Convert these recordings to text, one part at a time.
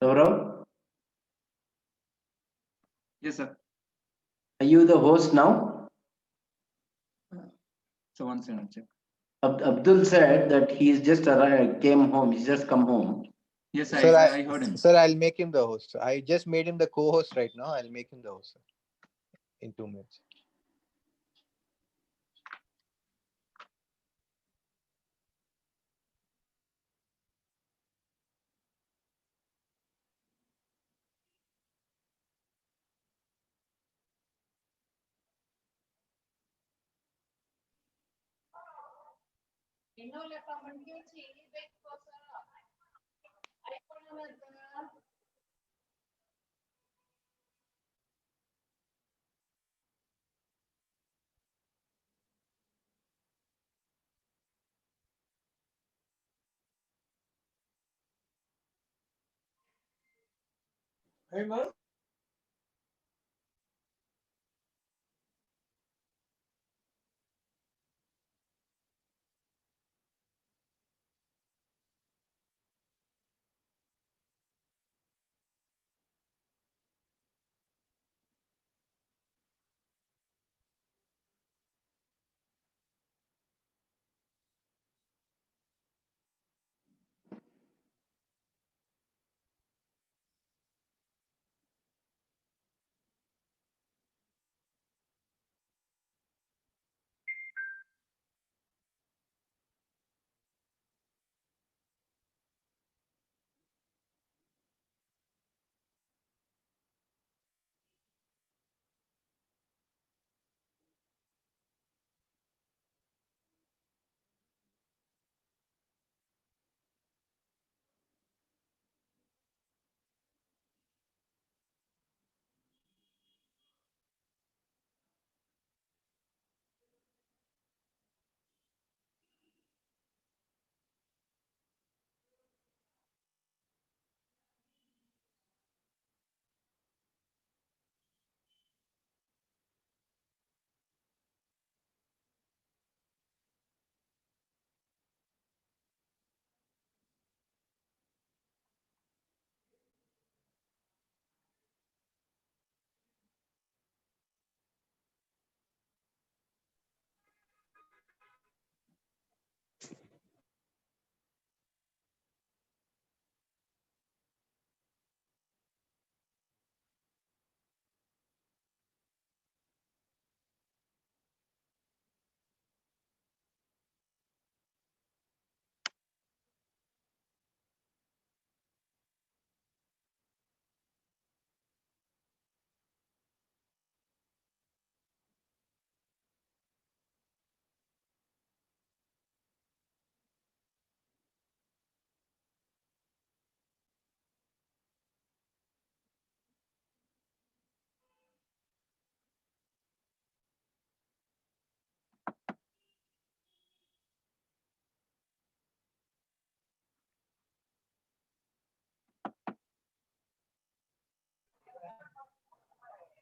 Saurav, Yes, sir. are you the host now? So one second, check. Abdul said that he's just arrived, came home. He's just come home. Yes, Sir, I heard him. Sir, I'll make him the host. I just made him the co-host right now. I'll make him the host, sir, in 2 minutes.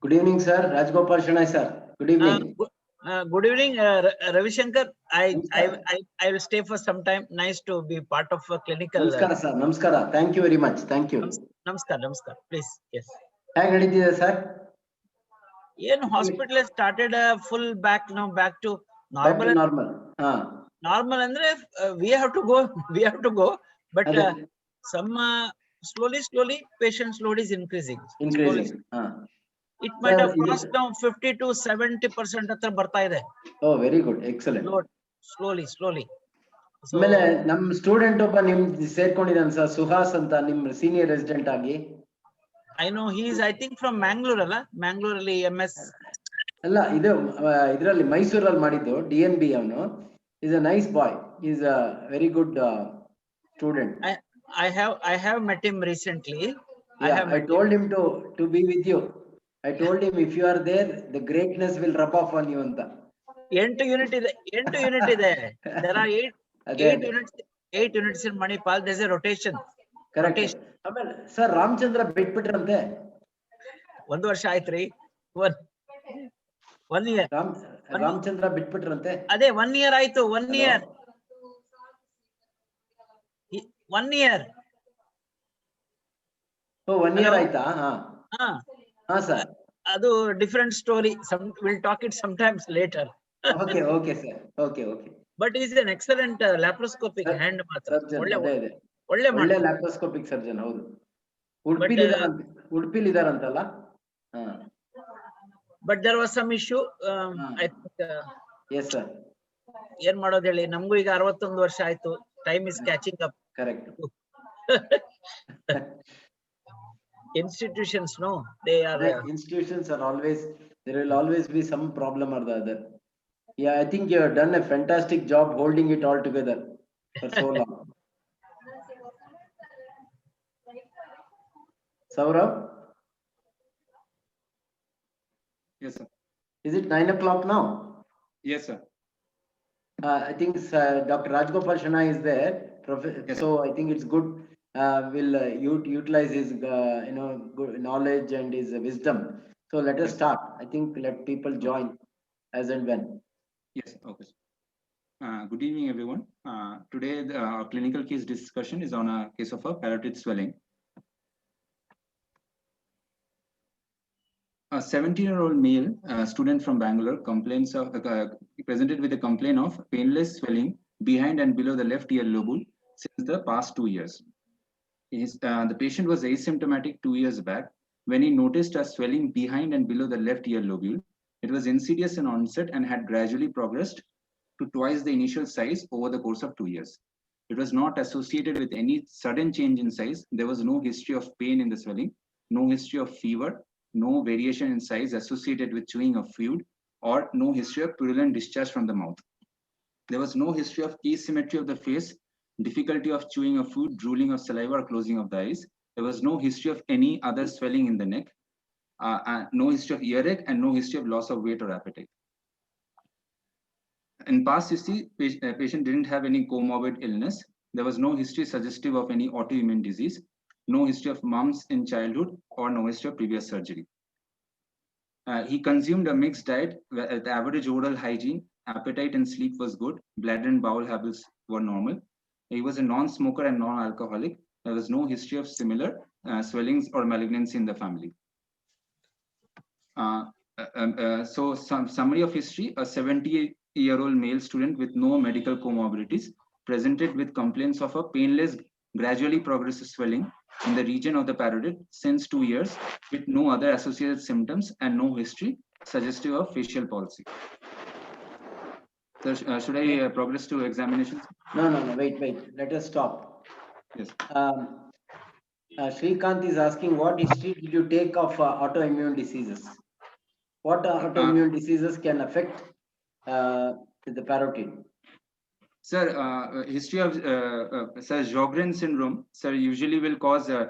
Good evening, sir. Rajgopal Shanai, sir. Good evening. Good evening, Ravi Shankar. Namaskar. I will stay for some time. Nice to be part of a clinical. Namaskara, sir. Namaskara. Thank you very much. Thank you. Namaskar. Please, yes. ಹೇಗೆ ನಡೀತಿದೆ sir? ಏನು hospital started full back now, back to Back to normal. normal. ಹಾ. Normal ಅಂದ್ರೆ we have to go, but ಅದೇ. some slowly patient load is increasing. Increasing. ಹಾ. It might have ಇದು- crossed down 50 to 70% ಹತ್ರ ಬರ್ತಾ ಇದೆ. Oh very good, excellent. Load slowly. So, ಆಮೇಲೆ ನಮ್ ಸ್ಟೂಡೆಂಟ್ ಒಬ್ಬ ನಿಮ್ ಸೇರ್ಕೊಂಡಿದ್ದಾನೆ ಸರ್, ಸುಹಾಸ್ ಅಂತ, ನಿಮ್ ಸೀನಿಯರ್ ರೆಸಿಡೆಂಟ್ ಆಗಿ. I know he is, I think from Mangalore ಅಲ್ಲ, Mangalore ಅಲ್ಲಿ MS. ಅಲ್ಲ, ಇದು ಇದರಲ್ಲಿ ಮೈಸೂರಲ್ಲಿ ಮಾಡಿದ್ದು, DNB ಅವನು. Is a nice boy, is a very good student. I have met him recently. I told him to be with you. I told him if you are there, the greatness will rub off on you ಅಂತ. 8 unit ಇದೆ. There are 8 units in Manipal. There's a rotation. Correct. ಆಮೇಲೆ sir Ramachandra ಬಿಟ್ಬಿಟ್ರಂತೆ. 1 ವರ್ಷ ಆಯ್ತ್ರಿ. 1 year. Ramachandra ಬಿಟ್ಬಿಟ್ರಂತೆ. ಅದೇ 1 year ಆಯ್ತು. 1 year. 1 year. Oh, 1 year Hello? ಆಯ್ತಾ? ಹಾ. ಹಾ, ಹಾ sir. ಅದು different story. We'll talk it sometimes later. Okay, okay sir. Okay, okay. But he's an excellent laparoscopic hand ಮಾತ್ರ. Surgeon, ಒಳ್ಳೆ ಅದೇ ಇದೆ. ಒಳ್ಳೆ ಒಳ್ಳೆ ಮಾಡ್ತಾರೆ. ಲ್ಯಾಪ್ರೋಸ್ಕೋಪಿಕ್ ಸರ್ಜನ್, ಹೌದು. ಉಡುಪಿಲಿ ಇದಾರಂತಲ್ಲ? ಹಾ. But there was some issue. I think Yes sir. ಏನ್ ಮಾಡೋದು ಹೇಳಿ, ನಮಗೂ ಈಗ 61 ವರ್ಷ ಆಯ್ತು. Time is catching up. Correct. Institutions, no, they are. Institutions are always, there will always be some problem or the other. Yeah, I think you have done a fantastic job holding it all together for so long. Saurabh? Yes, sir. Is it 9 o'clock now? Yes, sir. I think Dr. Rajgopal Shana is there. Yes, So I think it's good. We'll utilize his good knowledge and his wisdom. So let us start. I think let people join as and when. Yes, okay. Good evening, everyone. Today, our clinical case discussion is on a case of a parotid swelling. A 17-year-old male student from Bangalore presented with a complaint of painless swelling behind and below the left ear lobule since the past 2 years. The patient was asymptomatic 2 years back when he noticed a swelling behind and below the left ear lobule. It was insidious in onset and had gradually progressed to twice the initial size over the course of 2 years. It was not associated with any sudden change in size. There was no history of pain in the swelling, no history of fever, no variation in size associated with chewing of food, or no history of purulent discharge from the mouth. There was no history of asymmetry of the face, difficulty of chewing of food, drooling of saliva, or closing of the eyes. There was no history of any other swelling in the neck, no history of earache, and no history of loss of weight or appetite. In past history, patient didn't have any comorbid illness. There was no history suggestive of any autoimmune disease, no history of mumps in childhood, or no history of previous surgery. He consumed a mixed diet with average oral hygiene, appetite and sleep was good, bladder and bowel habits were normal. He was a non-smoker and non-alcoholic. There was no history of similar swellings or malignancy in the family. So some summary of history: a 70-year-old male student with no medical comorbidities presented with complaints of a painless, gradually progressive swelling in the region of the parotid since 2 years with no other associated symptoms and no history suggestive of facial palsy. So should I progress to examinations? No, wait. Let us stop. Yes. Shrikant is asking, what history did you take of autoimmune diseases? What autoimmune diseases can affect the parotid? Sir, history of Sir Sjogren syndrome, sir, usually will cause the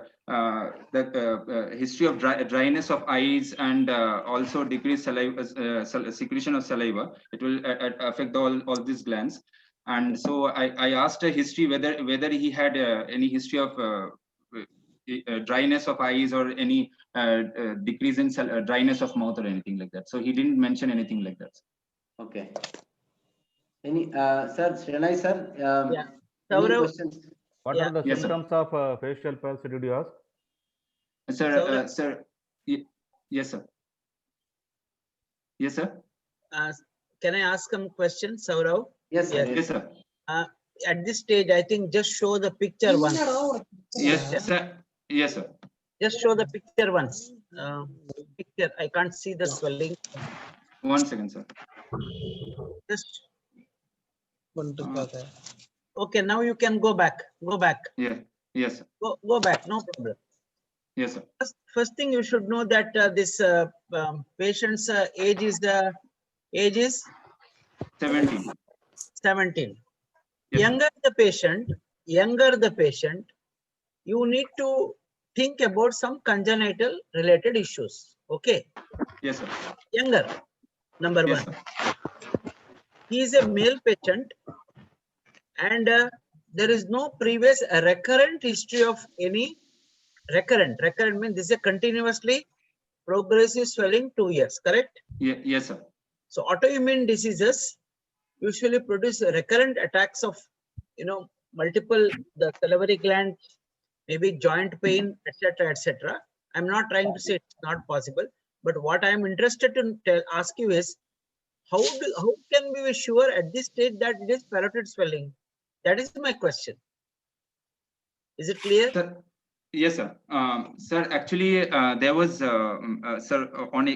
history of dryness of eyes and also decreased saliva, secretion of saliva. It will affect all these glands. And so I asked a history whether he had any history of dryness of eyes or any decrease in dryness of mouth or anything like that. So he didn't mention anything like that. Okay. Any sir, Shranai sir? Yeah. Any Saurav, questions? What Yeah. are the Yes, sir. symptoms of facial palsy, did you ask? Sir, Saurav? sir, yes, sir. Yes, sir. can I ask some questions, Saurav? Yes, sir. Yes, sir. At this stage, I think just show the picture once. Yes, sir. Yes, sir. Just show the picture once. Picture, I can't see the swelling. 1 second, sir. Just. Okay, now you can go back. Go back. Yeah. Yes, sir. Go back. No problem. Yes, sir. First thing you should know that this patient's age is 17. 17. Yes, Younger the patient, you need to think about some congenital related issues. Okay. Yes, sir. Younger, number Yes, one. sir. He is a male patient and there is no previous recurrent history of any recurrent means this is a continuously progressive swelling 2 years, correct? Yes, sir. So autoimmune diseases usually produce recurrent attacks of multiple the salivary gland maybe joint pain, etc., etc. I'm not trying to say it's not possible, but what I'm interested to ask you is how can we be sure at this stage that it is parotid swelling? That is my question. Is it clear? Sir, yes, sir. Sir, actually, there was, sir, on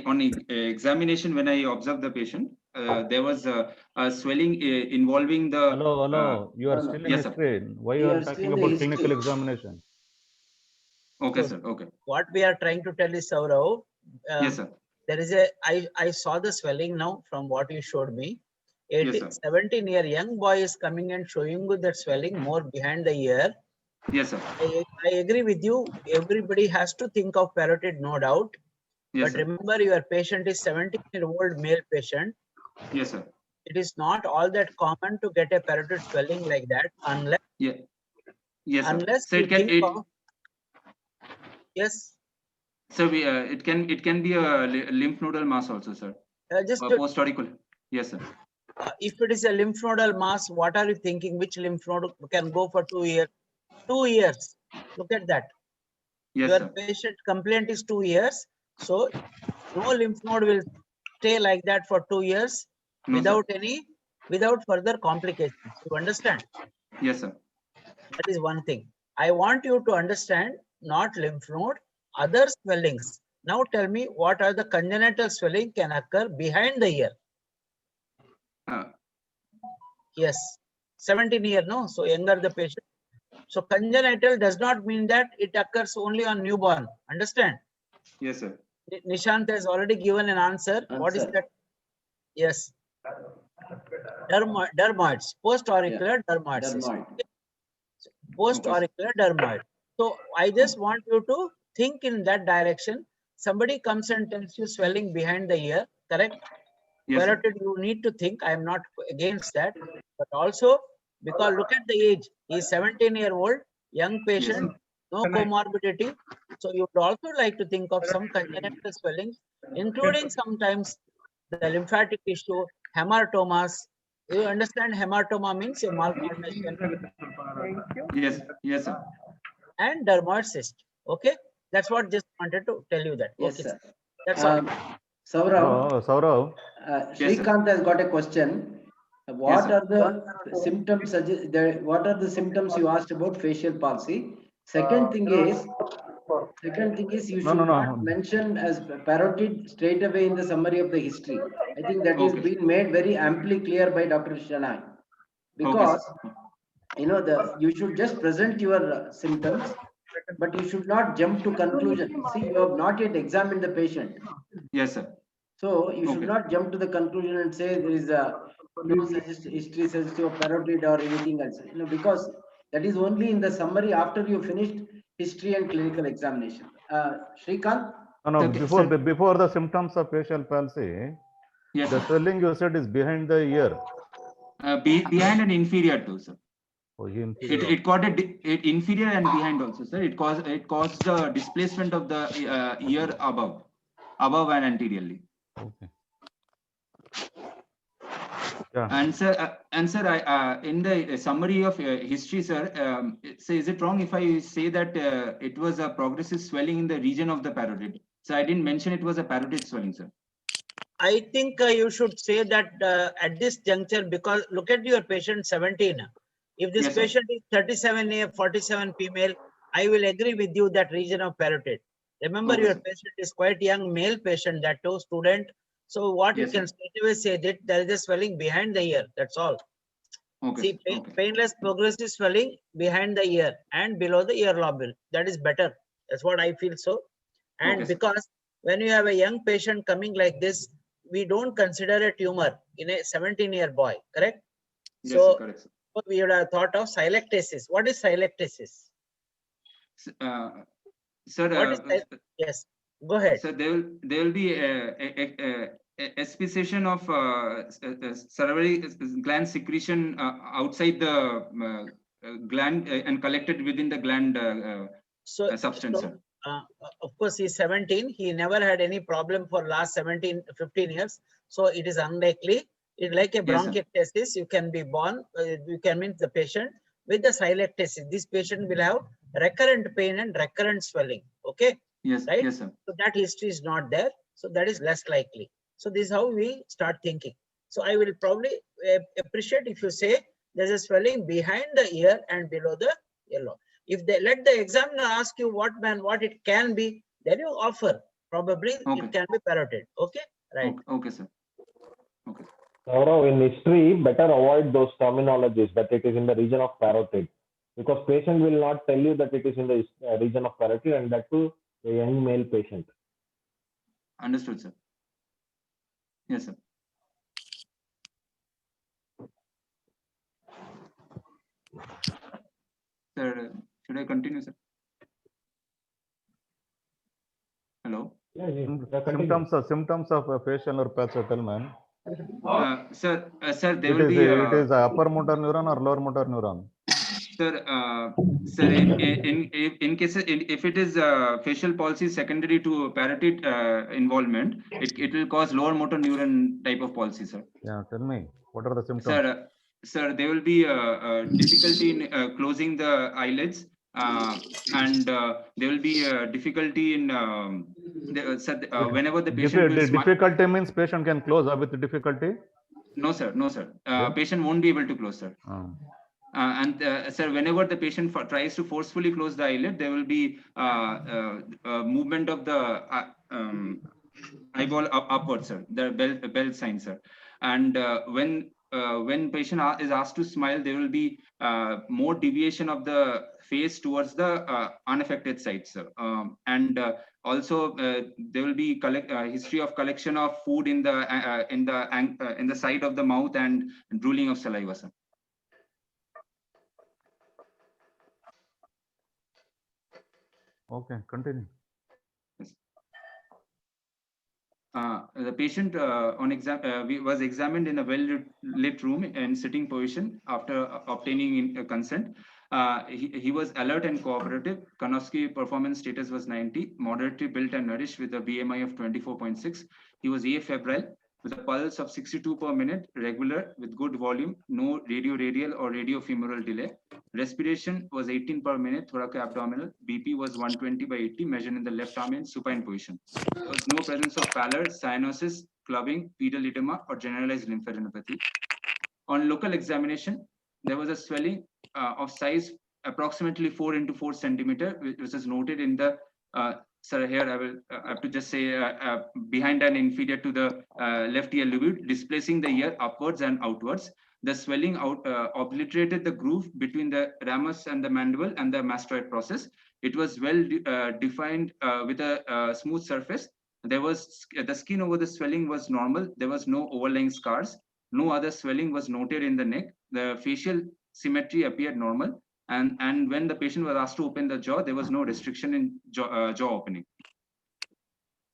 examination when I observed the patient, there was a swelling involving the. Hello. You are still in yes, sir. history. Why We you are are still talking in the about clinical history. examination? Okay, So- sir. Okay. What we are trying to tell is, Saurav, Yes, sir. there is I saw the swelling now from what you showed me. Yes, sir. 17-year young boy is coming and showing you that swelling more behind the ear. Yes, sir. I agree with you. Everybody has to think of parotid, no doubt. Yes, But sir. remember, your patient is 17-year-old male patient. Yes, sir. It is not all that common to get a parotid swelling like that unless Yeah. Yes, sir. unless So you it can think it. of yes. So we it can be a lymph nodal mass also, sir. Just Post auricular. Yes, sir. if it is a lymph nodal mass, what are you thinking? Which lymph node can go for 2 years? 2 years. Look at that. Yes, Your sir. patient complaint is 2 years. So no lymph node will stay like that for 2 years No, without further complications. You understand? yes, sir. That is one thing. I want you to understand not lymph node, other swellings. Now tell me what are the congenital swelling can occur behind the ear. Uh, Yes, 17 year, no? So younger the patient. So congenital does not mean that it occurs only on newborn. Understand? yes, sir. Nishant has already given an answer. What is Answer. that? Yes. Dermoids, post-auricular dermoid cyst. Dermoid. Post-auricular dermoid. So I just want you to think in that direction. Somebody comes and tells you swelling behind the ear, correct? Yes, sir. Parotid, you need to think. I am not against that, but also because look at the age. He is 17-year-old, young patient, no comorbidity. So you would also like to think of some congenital swellings, including sometimes the lymphatic tissue, hematomas. You understand hematoma means a malformation Yes, yes, sir. and dermoid cyst. Okay, that's what just wanted to tell you that. Yes, Okay, sir. that's all. Saurav, Saurav, Yes, sir. Srikanth has got a question. What sir. are the symptoms? What are the symptoms you asked about facial palsy? Second thing is you No. should not mention as parotid straight away in the summary of the history. I think that is Okay. been made very amply clear by Dr. Shanai. Okay, Because sir. you should just present your symptoms, but you should not jump to conclusion. See, you have not yet examined the patient. Yes, sir. So you should Okay. not jump to the conclusion and say there is no history suggestive of parotid or anything else. Because that is only in the summary after you finished history and clinical examination. Srikanth? no. Okay, Before the symptoms of facial palsy, Yes, the sir. swelling you said is behind the ear. Behind and inferior too, sir. Oh, It got it inferior and behind also, sir. It caused the displacement of the ear above and anteriorly. Okay. Yeah. And sir, I in the summary of history, sir, so is it wrong if I say that it was a progressive swelling in the region of the parotid? So I didn't mention it was a parotid swelling, sir. I think you should say that at this juncture, because look at your patient 17. If this Yes, sir. patient is 37A, 47 female, I will agree with you that region of parotid. Remember, Okay, your sir. patient is quite young male patient, that too student. So what Yes, you can sir. straight away say that there is a swelling behind the ear. That's all. Okay, See, sir. Okay. painless progressive swelling behind the ear and below the ear lobule. That is better. That's what I feel so. And Okay, sir. because when you have a young patient coming like this, we don't consider a tumor in a 17-year boy, correct? Yes, So sir, correct, sir. we would have thought of sylectasis. What is sylectasis? Sir, What is yes, go ahead. so there will be a speciation of salivary gland secretion outside the gland and collected within the gland substance, sir. Of course, he's 17. He never had any problem for last 15 years. So it is unlikely. It's like a Yes, sir. bronchiectasis. You can be born, you can mean the patient with the sylectasis. This patient will have recurrent pain and recurrent swelling. Okay, Yes, right? yes, sir. So that history is not there. So that is less likely. So this is how we start thinking. So I will probably appreciate if you say there's a swelling behind the ear and below the earlobe. If they let the examiner ask you what it can be, then you offer probably Okay. it can be parotid. Okay, right. Okay, sir. Okay. Saurav, in history, better avoid those terminologies that it is in the region of parotid, because patient will not tell you that it is in the region of parotid, and that too a young male patient. Understood, sir. Yes, sir. Sir, should I continue, sir? Hello. Symptoms of facial nerve palsy, tell man. Sir, there will be. It is upper motor neuron or lower motor neuron? Sir, in cases, if it is facial palsy secondary to parotid involvement, it will cause lower motor neuron type of palsy, sir. Yeah, tell me, what are the symptoms? Sir, there will be difficulty in closing the eyelids, and there will be difficulty in whenever the patient will smile. Difficulty means patient can close with difficulty? No, sir. No, sir. Then? Patient won't be able to close, sir. Sir, whenever the patient tries to forcefully close the eyelid, there will be movement of the eyeball upwards, sir. The bell sign, sir. And when patient is asked to smile, there will be more deviation of the face towards the unaffected side, sir. Also, there will be history of collection of food in the side of the mouth and drooling of saliva, sir. Okay, continue. Yes. The patient was examined in a well-lit room in sitting position after obtaining consent. He was alert and cooperative. Karnofsky performance status was 90, moderately built and nourished with a BMI of 24.6. He was afebrile with a pulse of 62 per minute, regular with good volume, no radioradial or radiofemoral delay. Respiration was 18 per minute, thoracoabdominal. BP was 120 by 80, measured in the left arm in supine position. There was no presence of pallor, cyanosis, clubbing, pedal edema, or generalized lymphadenopathy. On local examination, there was a swelling of size approximately 4 into 4 centimeter, which is noted in the sir, here I will have to just say behind and inferior to the left ear lobule, displacing the ear upwards and outwards. The swelling obliterated the groove between the ramus and the mandible and the mastoid process. It was well defined with a smooth surface. There was the skin over the swelling was normal. There was no overlying scars. No other swelling was noted in the neck. The facial symmetry appeared normal. And when the patient was asked to open the jaw, there was no restriction in jaw opening.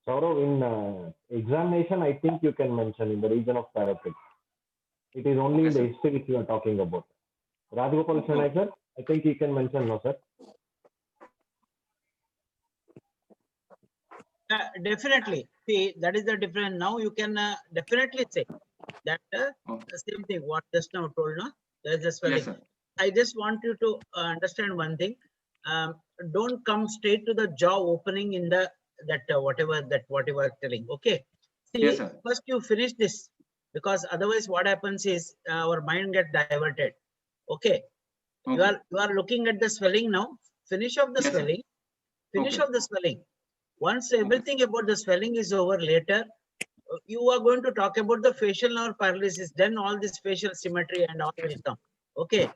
Saurav, in examination, I think you can mention in the region of parotid. It is only in the history which you are talking about. Rajgopal Shenoy, sir, I think you can mention, no, sir? Definitely. See, that is the difference. Now you can definitely say that the same thing what just now told, no? There is a swelling. Yes, sir. I just want you to understand one thing. Don't come straight to the jaw opening in the whatever what you are telling. Okay. See, yes, sir. First you finish this, because otherwise what happens is our mind get diverted. Okay. You are looking at the swelling now. Finish off the yes, swelling. Finish off the swelling. Once everything about the swelling is over, later you are going to talk about the facial nerve paralysis. Then all this facial symmetry and all will come. Okay.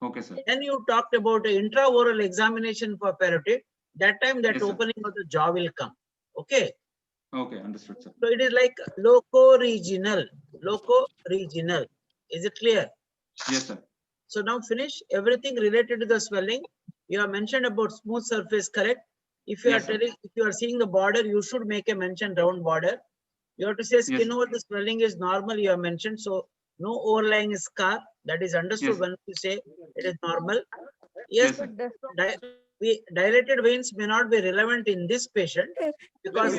Okay, sir. Then you talked about intraoral examination for parotid. That time that yes, opening of the jaw will come. Okay. Okay, understood, sir. So it is like loco-regional. Loco-regional. Is it clear? Yes, sir. So now finish everything related to the swelling. You have mentioned about smooth surface, correct? If you are telling, if you are seeing the border, you should make a mention round border. You have to say skin over the swelling is normal. You have mentioned, so no overlying scar. That is understood when you say it is normal. Yes, dilated veins may not be relevant in this patient because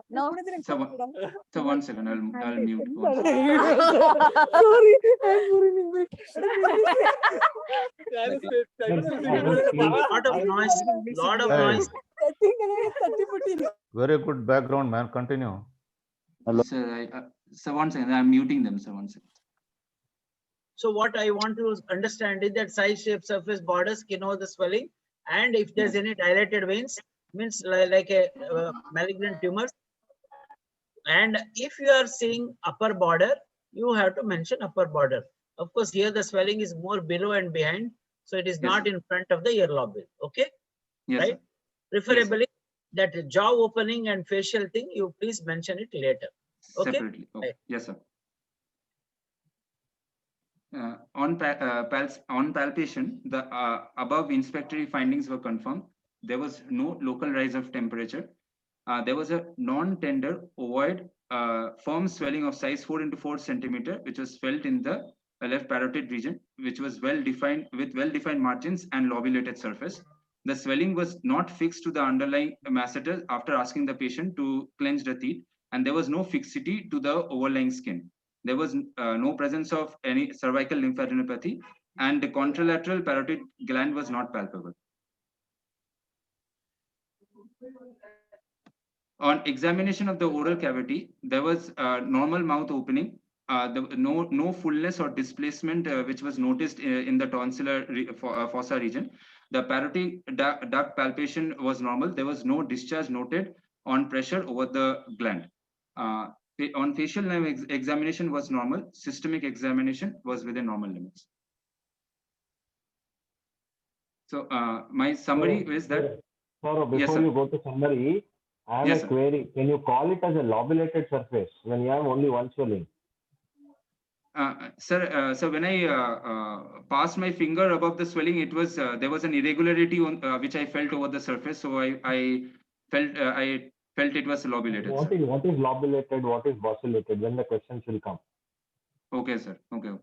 No. So one second, I'll mute. One second. Sorry, I'm boring. lot of noise, Hey. noise. Very good background, man. Continue. Sir, so one second, I'm muting them. So one second. So what I want to understand is that size, shape, surface, border, skin over the swelling, and if there's any dilated veins, means like a malignant tumors. And if you are seeing upper border, you have to mention upper border. Of course, here the swelling is more below and behind, so it is Yes, not sir. in front of the ear lobule. Okay, Yes, right? sir. Preferably that jaw opening and facial thing, you please mention it later. Okay. Separately. Oh, Right. yes, sir. On palpation, the above inspectory findings were confirmed. There was no local rise of temperature. There was a non-tender, ovoid, firm swelling of size 4 into 4 centimeter, which was felt in the left parotid region, which was well-defined with well-defined margins and lobulated surface. The swelling was not fixed to the underlying masseter after asking the patient to clench the teeth, and there was no fixity to the overlying skin. There was no presence of any cervical lymphadenopathy, and the contralateral parotid gland was not palpable. On examination of the oral cavity, there was normal mouth opening, no fullness or displacement which was noticed in the tonsillar fossa region. The parotid duct palpation was normal. There was no discharge noted on pressure over the gland. On facial nerve examination was normal. Systemic examination was within normal limits. So my summary is that. Saurav, before Yes, sir. you go to summary, I have Yes, a sir. query. Can you call it as a lobulated surface when you have only one swelling? Sir, so when I passed my finger above the swelling, it was there was an irregularity on which I felt over the surface. So I felt it was lobulated. What Sir. is lobulated? What is bosilated? When the questions will come. Okay, sir. Okay.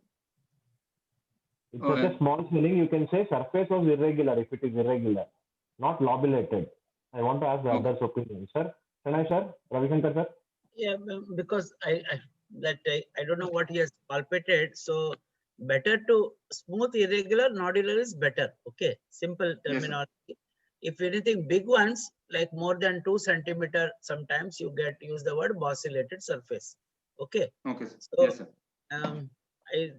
It's Oh, such a small swelling. You can say surface was irregular if it is irregular, not lobulated. I want to ask the Okay. others' opinion, sir. Can I, sir? Ravishankar, sir? Yeah, because I don't know what he has palpated. So better to smooth irregular, nodular is better. Okay, simple Yes, sir. terminology. If anything big ones like more than 2 centimeter, sometimes you use the word bosilated surface. Okay. Okay, sir. So Yes, sir. I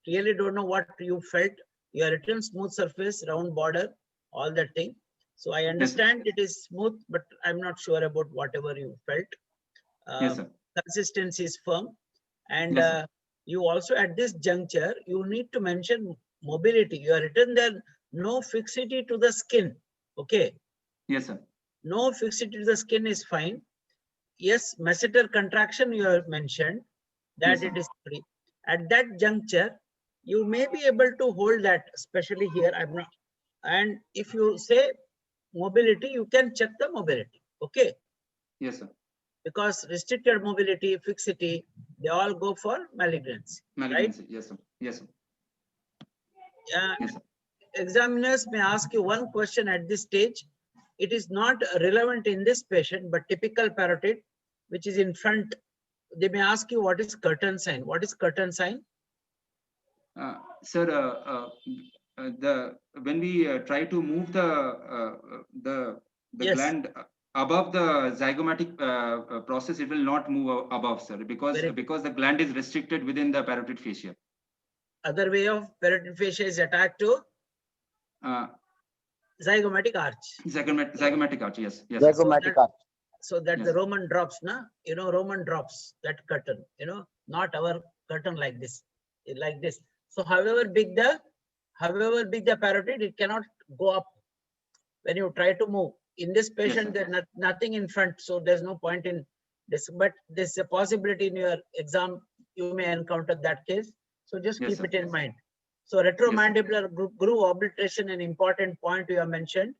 really don't know what you felt. You are written smooth surface, round border, all that thing. So I understand it is smooth, but I'm not sure about whatever you felt. Yes, sir. Consistency is firm, and Yes, sir. you also at this juncture you need to mention mobility. You are written there no fixity to the skin. Okay, Yes, sir. no fixity to the skin is fine. Yes, masseter contraction you have mentioned that Yes, it sir. is free. At that juncture, you may be able to hold that, especially here. I'm not. And if you say mobility, you can check the mobility. Okay, Yes, sir. because restricted mobility, fixity, they all go for malignancy. Malignancy. Yes, sir. Yes, sir. Yes, sir. Examiners may ask you one question at this stage. It is not relevant in this patient, but typical parotid, which is in front. They may ask you what is curtain sign. What is curtain sign? Sir, when we try to move the Yes. gland above the zygomatic process, it will not move above, sir, because the gland is restricted within the parotid fascia. Other way of parotid fascia is attached to zygomatic arch. Zygomatic arch, yes. Yes. Zygomatic arch. So that Yes. the Roman drops, na? You know, Roman drops, that curtain, you know, not our curtain like this, like this. So however big the parotid, it cannot go up when you try to move. In this patient, sir. there's nothing in front, so there's no point in this. But there's a possibility in your exam, you may encounter that case. So just Yes, keep sir. it in mind. So retromandibular groove obliteration, an important point you have mentioned.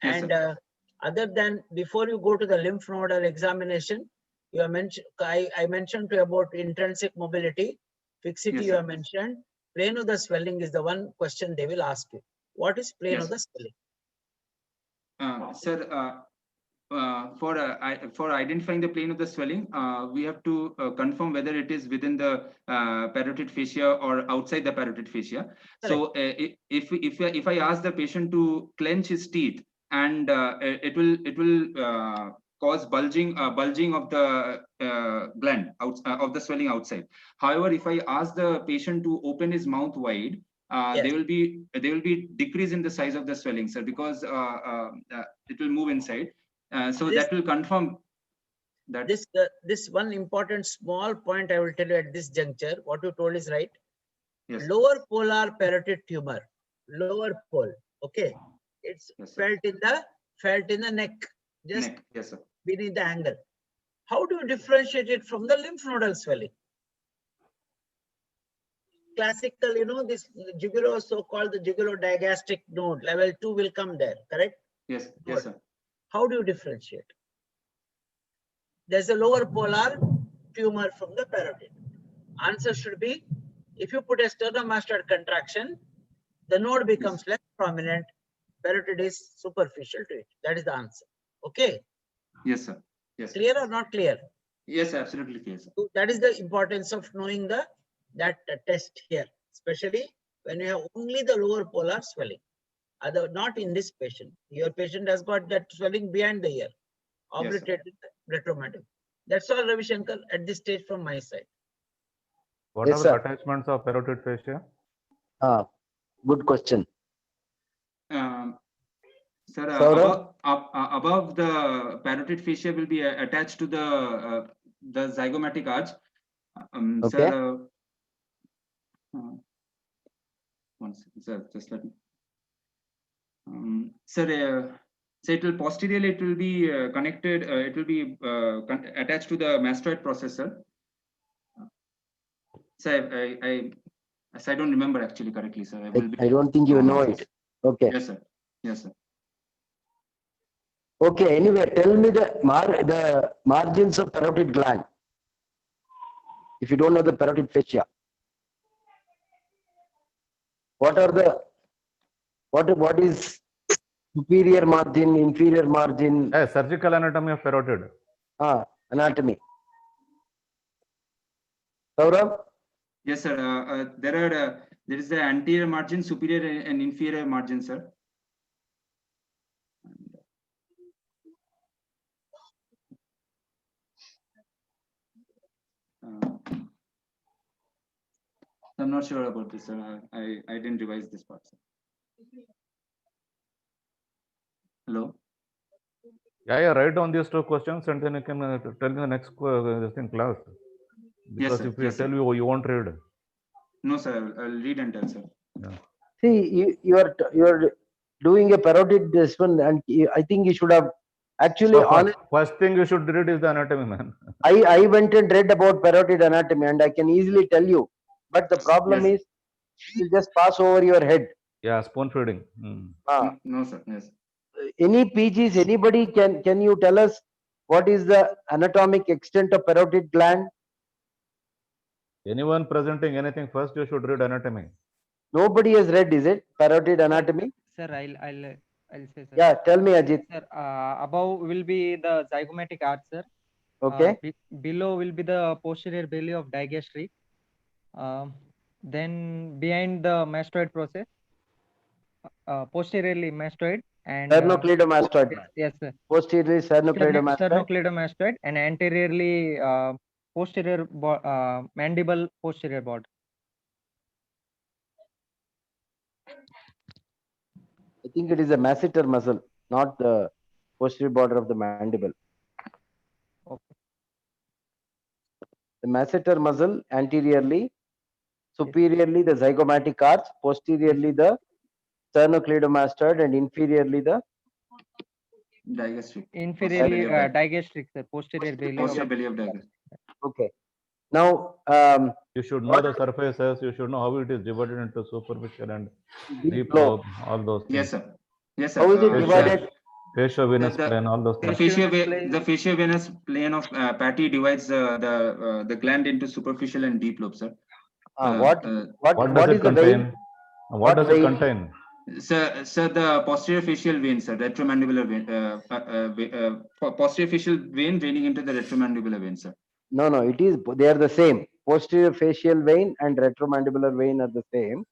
Yes, And other than before you go to the lymph nodal examination, you have mentioned, I mentioned to you about intrinsic mobility, fixity Yes, you sir. have mentioned. Plane of the swelling is the one question they will ask you. what is plane Yes. of the swelling? Sir, for identifying the plane of the swelling, we have to confirm whether it is within the parotid fascia or outside the parotid fascia. So if I ask the patient to clench his teeth, and it will cause bulging of the gland of the swelling outside. However, if I ask the patient to open his mouth wide, Yes. there will be decrease in the size of the swelling, sir, because it will move inside. So This- that will confirm that. This one important small point I will tell you at this juncture. What you told is right. Yes. Lower polar parotid tumor, lower pole. Okay, it's Yes, sir. felt in the neck, just Neck. Yes, sir. beneath the angle. How do you differentiate it from the lymph nodal swelling? Classical, this jugular, so-called the jugulo-digastric node, level 2 will come there, correct? Yes. Yes, sir. How do you differentiate? There's a lower polar tumor from the parotid. Answer should be, if you put a sternomastoid contraction, the node becomes less prominent, parotid is superficial to it. That is the answer. Okay, Yes, sir. Yes. clear or not clear? Yes, absolutely clear, sir. So that is the importance of knowing that test here, especially when you have only the lower polar swelling. Not in this patient. Your patient has got that swelling behind the ear, obliterated retromatum. That's all, Ravi Shankar, at this stage from my side. What Yes, are the sir. attachments of parotid fascia? Good question. Sir, Saurabh? above the parotid fascia will be attached to the zygomatic arch. Okay. Sir, one second, sir, just let me. Sir, so it will posteriorly, it will be connected, it will be attached to the mastoid processor. Sir, I don't remember actually correctly, sir. I don't think you know it. Okay. Yes, sir. Yes, sir. Okay. Anyway, tell me the margins of parotid gland. If you don't know the parotid fascia, what is superior margin, inferior margin? Surgical anatomy of parotid. Anatomy. Saurabh? Yes, sir. There is the anterior margin, superior and inferior margin, sir. I'm not sure about this, sir. I didn't revise this part, sir. Hello. Yeah, write down these two questions and then you can tell me the next this in class. Because sir. if we Yes, sir. tell you won't read. No, sir. I'll read and tell, sir. See, you are doing a parotid this one, and I think you should have actually So first thing you should read is the anatomy, man. I went and read about parotid anatomy, and I can easily tell you. But the problem is, it will just pass over your head. Yeah, spoon feeding. No, sir. Yes. Any PGs, anybody can you tell us what is the anatomic extent of parotid gland? Anyone presenting anything, first you should read anatomy. Nobody has read, is it? Parotid anatomy? Sir, I'll say, sir. Yeah, tell me, Ajit. Sir, above will be the zygomatic arch, sir. Okay. Below will be the posterior belly of digastric. Then behind the mastoid process, posteriorly mastoid and Sternocleidomastoid. yes, sir. Posteriorly sternocleidomastoid. Sternocleidomastoid and anteriorly posterior mandible posterior border. I think it is a masseter muscle, not the posterior border of the mandible. Okay. The masseter muscle anteriorly, superiorly the zygomatic arch, posteriorly the sternocleidomastoid, and inferiorly the digastric. Inferiorly digastric, sir. Posterior belly. Posterior belly of digastric. Okay. Now, you should know the surfaces. You should know how it is divided into superficial and deep lobe. All those things. Yes, sir. Yes, sir. How is it divided? Fasciovenous plane, all those things. The fasciovenous plane of Patty divides the gland into superficial and deep lobe, sir. What does it contain? What does it contain? Sir, the posterior facial vein, sir, retromandibular vein, posterior facial vein draining into the retromandibular vein, sir. No, no, it is, they are the same. Posterior facial vein and retromandibular vein are the same.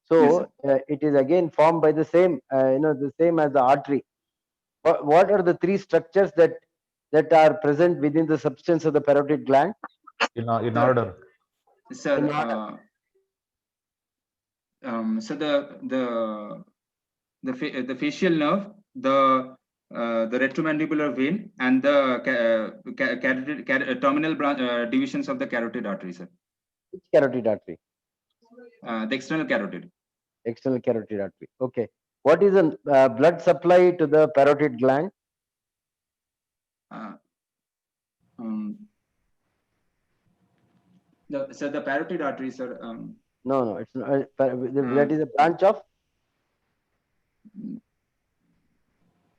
So it is again formed by the same, the same as the artery. What are the three structures that are present within the substance of the parotid gland? In order. Sir, In order. so the facial nerve, the retromandibular vein, and the terminal branch divisions of the carotid artery, sir. Which carotid artery? The external carotid. External carotid artery. Okay. What is the blood supply to the parotid gland? The parotid artery, sir. No, it's not, that is a branch of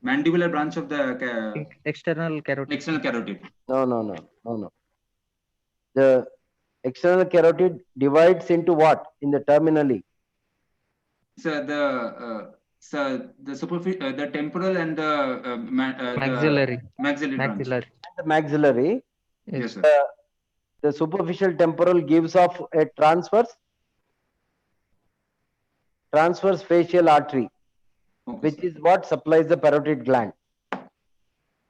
Mandibular branch of the External carotid. external carotid. No. The external carotid divides into what in the terminally? So the temporal and the Maxillary. maxillary branch. Maxillary. The maxillary. Yes, sir. The superficial temporal gives off a transverse facial artery, Okay, which sir. is what supplies the parotid gland.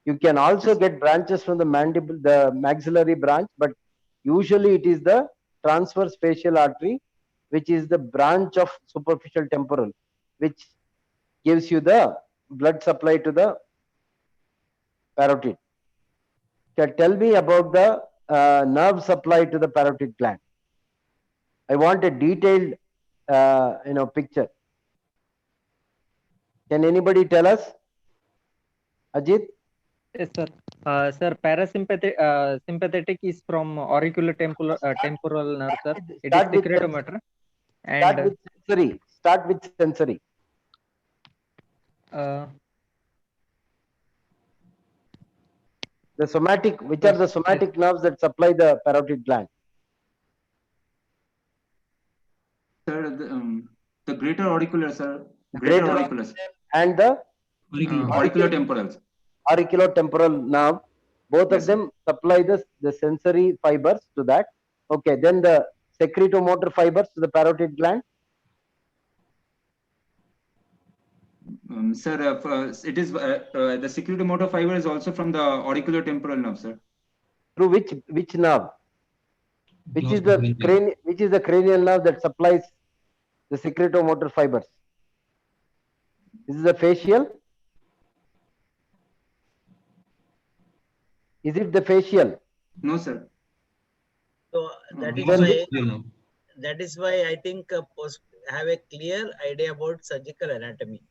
You can also get branches from the maxillary branch, but usually it is the transverse facial artery, which is the branch of superficial temporal, which gives you the blood supply to the parotid. Tell me about the nerve supply to the parotid gland. I want a detailed, picture. Can anybody tell us? Ajit? Yes, sir. Sir, parasympathetic sympathetic is from auriculotemporal nerve, sir. It is secretomotor. And Start with sensory. The somatic, which are the somatic nerves that supply the parotid gland? Sir, the greater auricular, sir. Greater auricular. And the auriculotemporal. Auriculotemporal nerve. Both of them supply the sensory fibers to that. Okay, then the secretomotor fibers to the parotid gland. Sir, it is the secretomotor fiber is also from the auriculotemporal nerve, sir. Through which nerve? Which is the cranial nerve that supplies the secretomotor fibers? This is the facial. Is it the facial? No, sir. So that is why I think have a clear idea about surgical anatomy.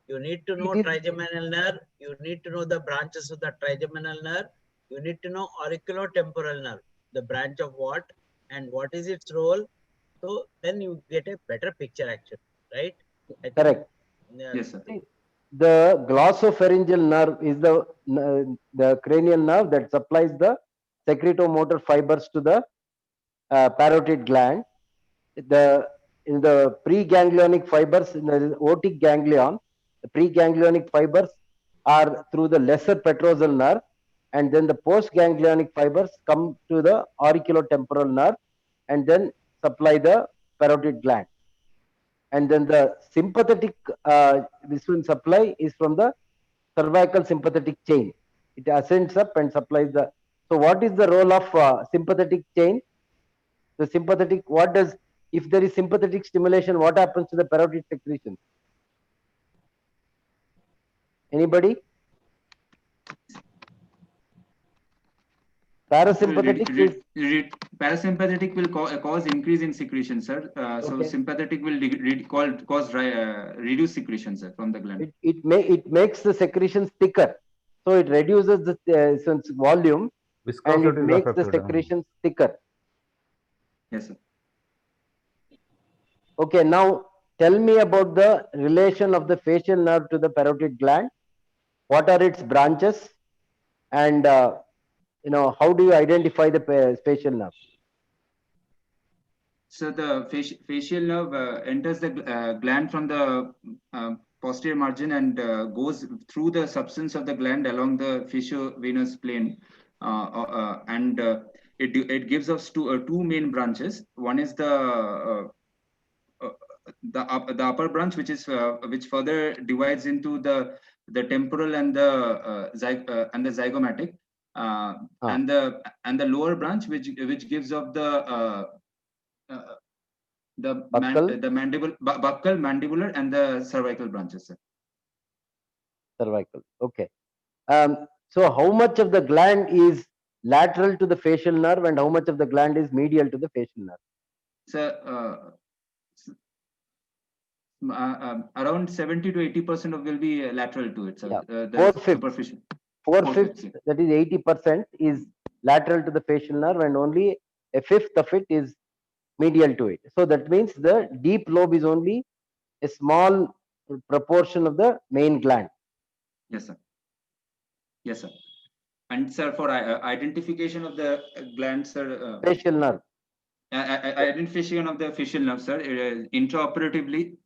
You need to know trigeminal nerve. You need to know the branches of the trigeminal nerve. You need to know auriculotemporal nerve, the branch of what and what is its role. So then you get a better picture, actually, right? Correct. Yes, sir. The glossopharyngeal nerve is the cranial nerve that supplies the secretomotor fibers to the parotid gland. In the preganglionic fibers, in the otic ganglion, the preganglionic fibers are through the lesser petrosal nerve, and then the postganglionic fibers come to the auriculotemporal nerve and then supply the parotid gland. And then the sympathetic supply is from the cervical sympathetic chain. It ascends up and supplies the. So what is the role of sympathetic chain? The sympathetic, if there is sympathetic stimulation, what happens to the parotid secretion? Anybody? Parasympathetic parasympathetic will cause increase in secretion, sir. So sympathetic will cause reduce secretion, sir, from the gland. It makes the secretions thicker, so it reduces the volume and it makes the secretions thicker. Yes, sir. Okay, now tell me about the relation of the facial nerve to the parotid gland. What are its branches, and how do you identify the facial nerve? So the facial nerve enters the gland from the posterior margin and goes through the substance of the gland along the facial-venous plane, and it gives us two main branches. One is the upper branch, which which further divides into the temporal and the zygomatic, and the lower branch, which gives of uh, the buccal, mandibular, and the cervical branches, sir. Cervical. Okay. So how much of the gland is lateral to the facial nerve and how much of the gland is medial to the facial nerve? So around 70 to 80% of will be lateral to it, sir. Yeah. The superficial. 4/5, yeah. that is 80% is lateral to the facial nerve and only a fifth of it is medial to it. So that means the deep lobe is only a small proportion of the main gland. Yes, sir. Yes, sir. And sir, for identification of the gland, sir. Facial nerve. Identification of the facial nerve, sir. Intraoperatively,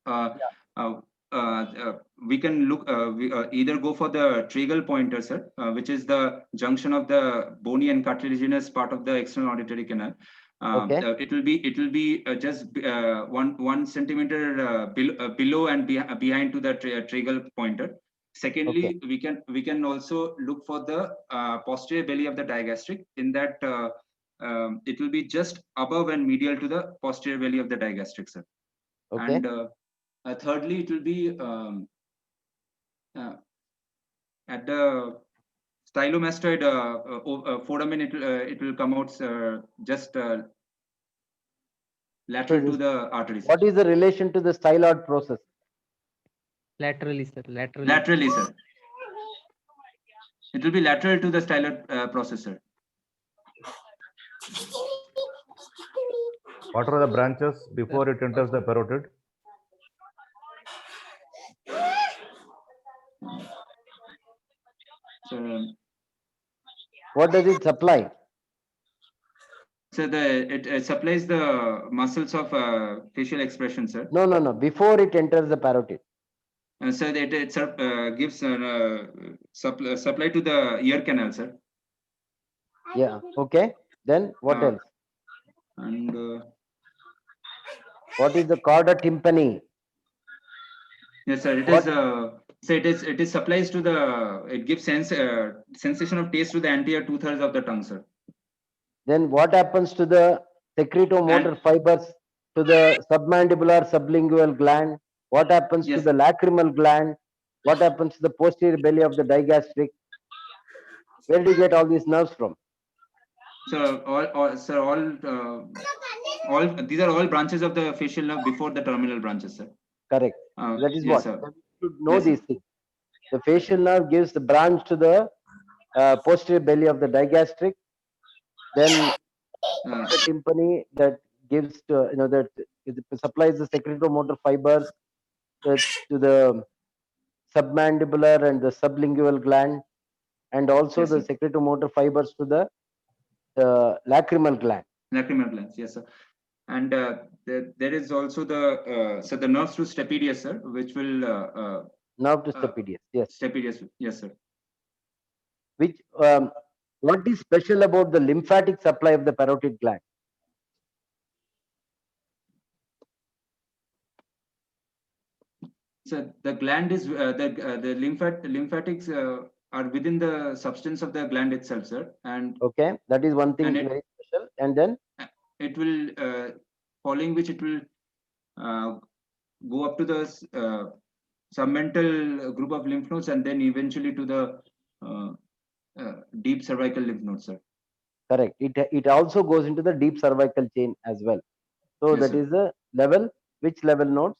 we can look. We either go for the tragal pointer, sir, which is the junction of the bony and cartilaginous part of the external auditory canal. Okay. It will be just 1 centimeter below and behind to the tragal pointer. Secondly, we can also look for the posterior belly of the digastric. In that, it will be just above and medial to the posterior belly of the digastric, sir. Okay. And thirdly, it will be at the stylomastoid foramen. It will come out just lateral to the arteries. What is the relation to the styloid process? Laterally, sir. Laterally, sir. It will be lateral to the styloid process, sir. What are the branches before it enters the parotid? So, what does it supply? So it supplies the muscles of facial expression, sir. No. Before it enters the parotid. So it gives supply to the ear canal, sir. Yeah. Okay. Then what else? And what is the chorda tympani? Yes, sir. So it is supplies to the. It gives sensation of taste to the anterior 2/3 of the tongue, sir. Then what happens to the secretomotor fibers to the submandibular sublingual gland? What happens to the lacrimal gland? What happens to the posterior belly of the digastric? Where do you get all these nerves from? So all these are all branches of the facial nerve before the terminal branches, sir. Correct. That is yes, what sir. you should know these things. The facial nerve gives the branch to the posterior belly of the digastric. Then the tympani that gives to that it supplies the secretomotor fibers to the submandibular and the sublingual gland, and also the secretomotor fibers to the lacrimal gland. Lacrimal glands, yes, sir. And there is also the so the nerves to stapedius, sir, which will nerve to stapedius, yes. Stapedius, yes, sir. Which what is special about the lymphatic supply of the parotid gland? So the gland is the lymphatics are within the substance of the gland itself, sir. And okay, that is one thing very special. And then it will following which it will go up to the submental group of lymph nodes and then eventually to the deep cervical lymph nodes, sir. Correct. It also goes into the deep cervical chain as well. So Yes, that sir. is the level. Which level nodes?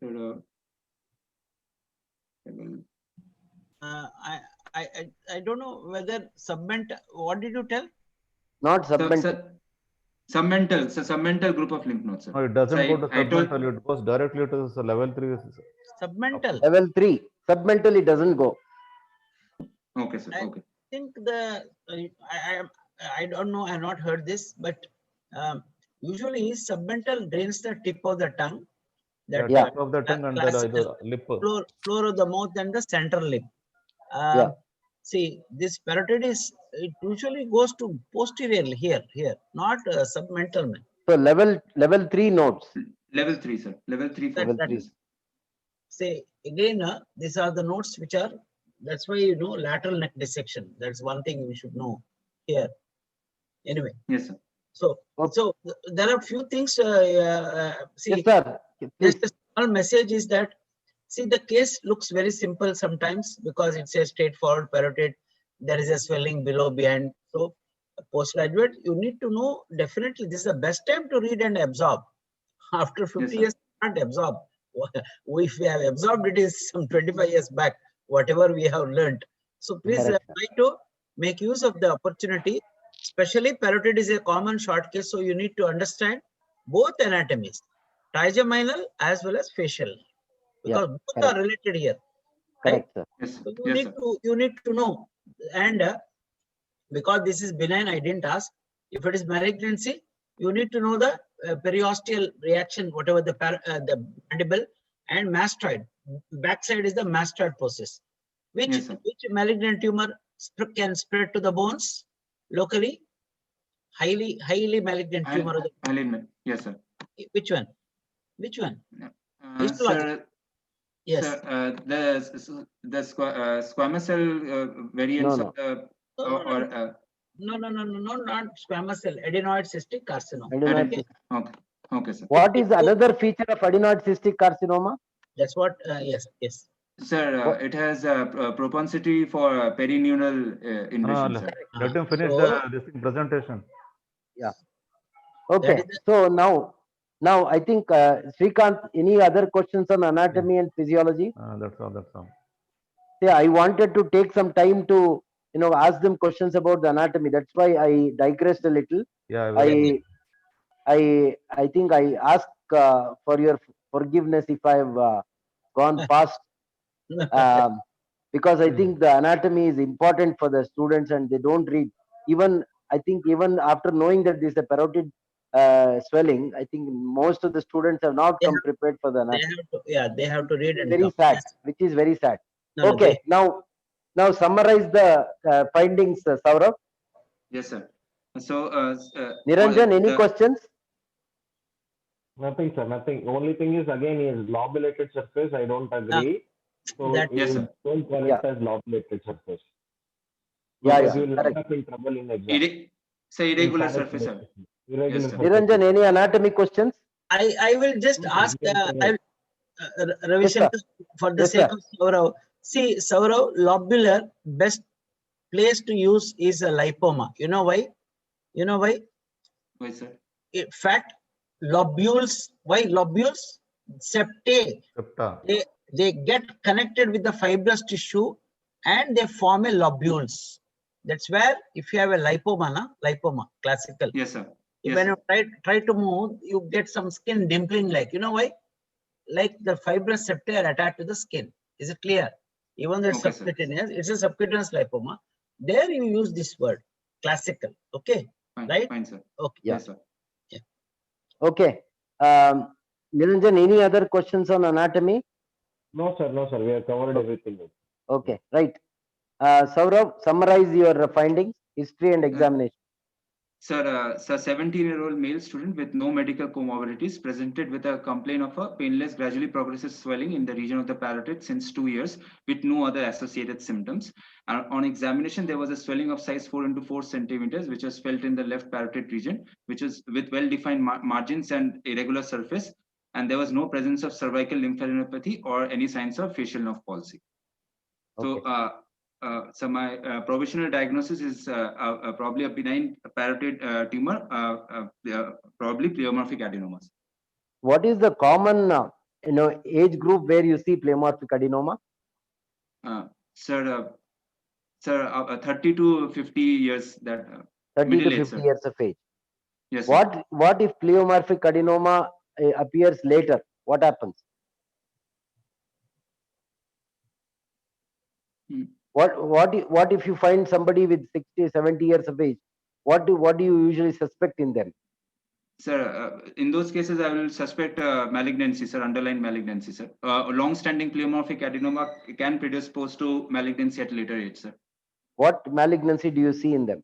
So, I don't know whether submental. What did you tell? Not submental. Submental. So submental group of lymph nodes, sir. No, it doesn't So go to submental. It goes directly to the level 3. Submental. Level 3. Submental, it doesn't go. Okay, sir. I Okay. think I don't know. I have not heard this, but Usually submental drains the tip of the tongue, that Yeah, Yeah. tip of the tongue and classical the lip. floor of the mouth and the central lip. Yeah. See, this parotid is, it usually goes to posteriorly here, not submental. Man. So level 3 nodes. Level 3, sir. Level 3 for Level that- 3. Say again, these are the notes which are, that's why lateral neck dissection. That's one thing we should know here. Anyway, Yes, sir. so Okay. so there are few things. See, Yes, sir. Please. just a small message is that, see, the case looks very simple sometimes because it's a straightforward parotid. There is a swelling below, behind. So postgraduate, you need to know definitely this is the best time to read and absorb. After 50 sir. years, you can't absorb. If we have absorbed, it is some 25 years back, whatever we have learned. So please Correct, try to make use of the opportunity. Especially parotid is a common short case, so you need to understand both anatomies, trigeminal as well as facial, because both correct. are related here. Right? Correct, sir. Yes, sir. So Yes, sir. you need to know, and because this is benign, I didn't ask. If it is malignancy, you need to know the periosteal reaction, whatever the mandible and mastoid. Backside is the mastoid process, which Yes, sir. which malignant tumor can spread to the bones locally. Highly malignant tumor. Yes, sir. Which one? Which one? Sir, Yes. sir, the squamous cell variants No, of the No, not squamous cell, adenoid cystic carcinoma. Adenoid Okay. cystic. Okay. Okay, sir. What is another feature of adenoid cystic carcinoma? That's what, yes. Sir, What- it has a propensity for perineal invasion, sir. Let him finish So- this thing, presentation. Okay. is So now I think Srikanth, any other questions on anatomy and physiology? That's all. That's all. Yeah, I wanted to take some time to ask them questions about the anatomy. That's why I digressed a little. Yeah. Very I think I ask for your forgiveness if I've gone past, because I think the anatomy is important for the students and they don't read. Even I think even after knowing that this is a parotid swelling, I think most of the students have not come prepared for the anatomy. they have to read and Very come. sad, which is very sad. No, Okay, now summarize the findings, Saurav. Yes, sir. So, Niranjan, any questions? Nothing, sir. Nothing. Only thing is, again, is lobulated surface. I don't agree. So That- Yes, you sir. don't call it as lobulated surface. Yeah, Because yeah, you will correct. end up in trouble in exam. Say irregular In surface, sir. sanitary irregular Yes, sir. surface. Niranjan, any anatomy questions? I will just ask Ravi Yes, sir. Shankar, for the Yes, sake sir. of Saurav. See, Saurav, lobular, best place to use is a lipoma. You know why? Why, sir? In fact, lobules, why lobules? Septae, septa. they get connected with the fibrous tissue and they form a lobules. That's where if you have a lipoma, classical. Yes, sir. Yes, When sir. you try to move, you get some skin dimpling, like, you know why? Like the fibrous septae are attached to the skin. Is it clear? Even though it's Okay, sir. subcutaneous, it's a subcutaneous lipoma. There you use this word, classical. Okay, Fine, right? fine, sir. Okay. Yes, sir. Okay. Niranjan, any other questions on anatomy? No, sir. No, sir. We have covered everything. Okay, right. Saurav, summarize your findings, history and examination. Sir, 17-year-old male student with no medical comorbidities presented with a complaint of a painless, gradually progressive swelling in the region of the parotid since 2 years with no other associated symptoms. On examination, there was a swelling of size 4 into 4 centimeters, which was felt in the left parotid region, which is with well-defined margins and irregular surface. And there was no presence of cervical lymphadenopathy or any signs of facial nerve palsy. Okay. So my provisional diagnosis is probably a benign parotid tumor, probably pleomorphic adenomas. What is the common age group where you see pleomorphic adenoma? Sir, 30 to 50 years. That 30 middle to age, 50 sir. years of age. Yes, sir. What if pleomorphic adenoma appears later? What happens? What if you find somebody with 60, 70 years of age? What do you usually suspect in them? Sir, in those cases, I will suspect malignancy, sir, underlying malignancy, sir. Long-standing pleomorphic adenoma can predispose to malignancy at later age, sir. What malignancy do you see in them?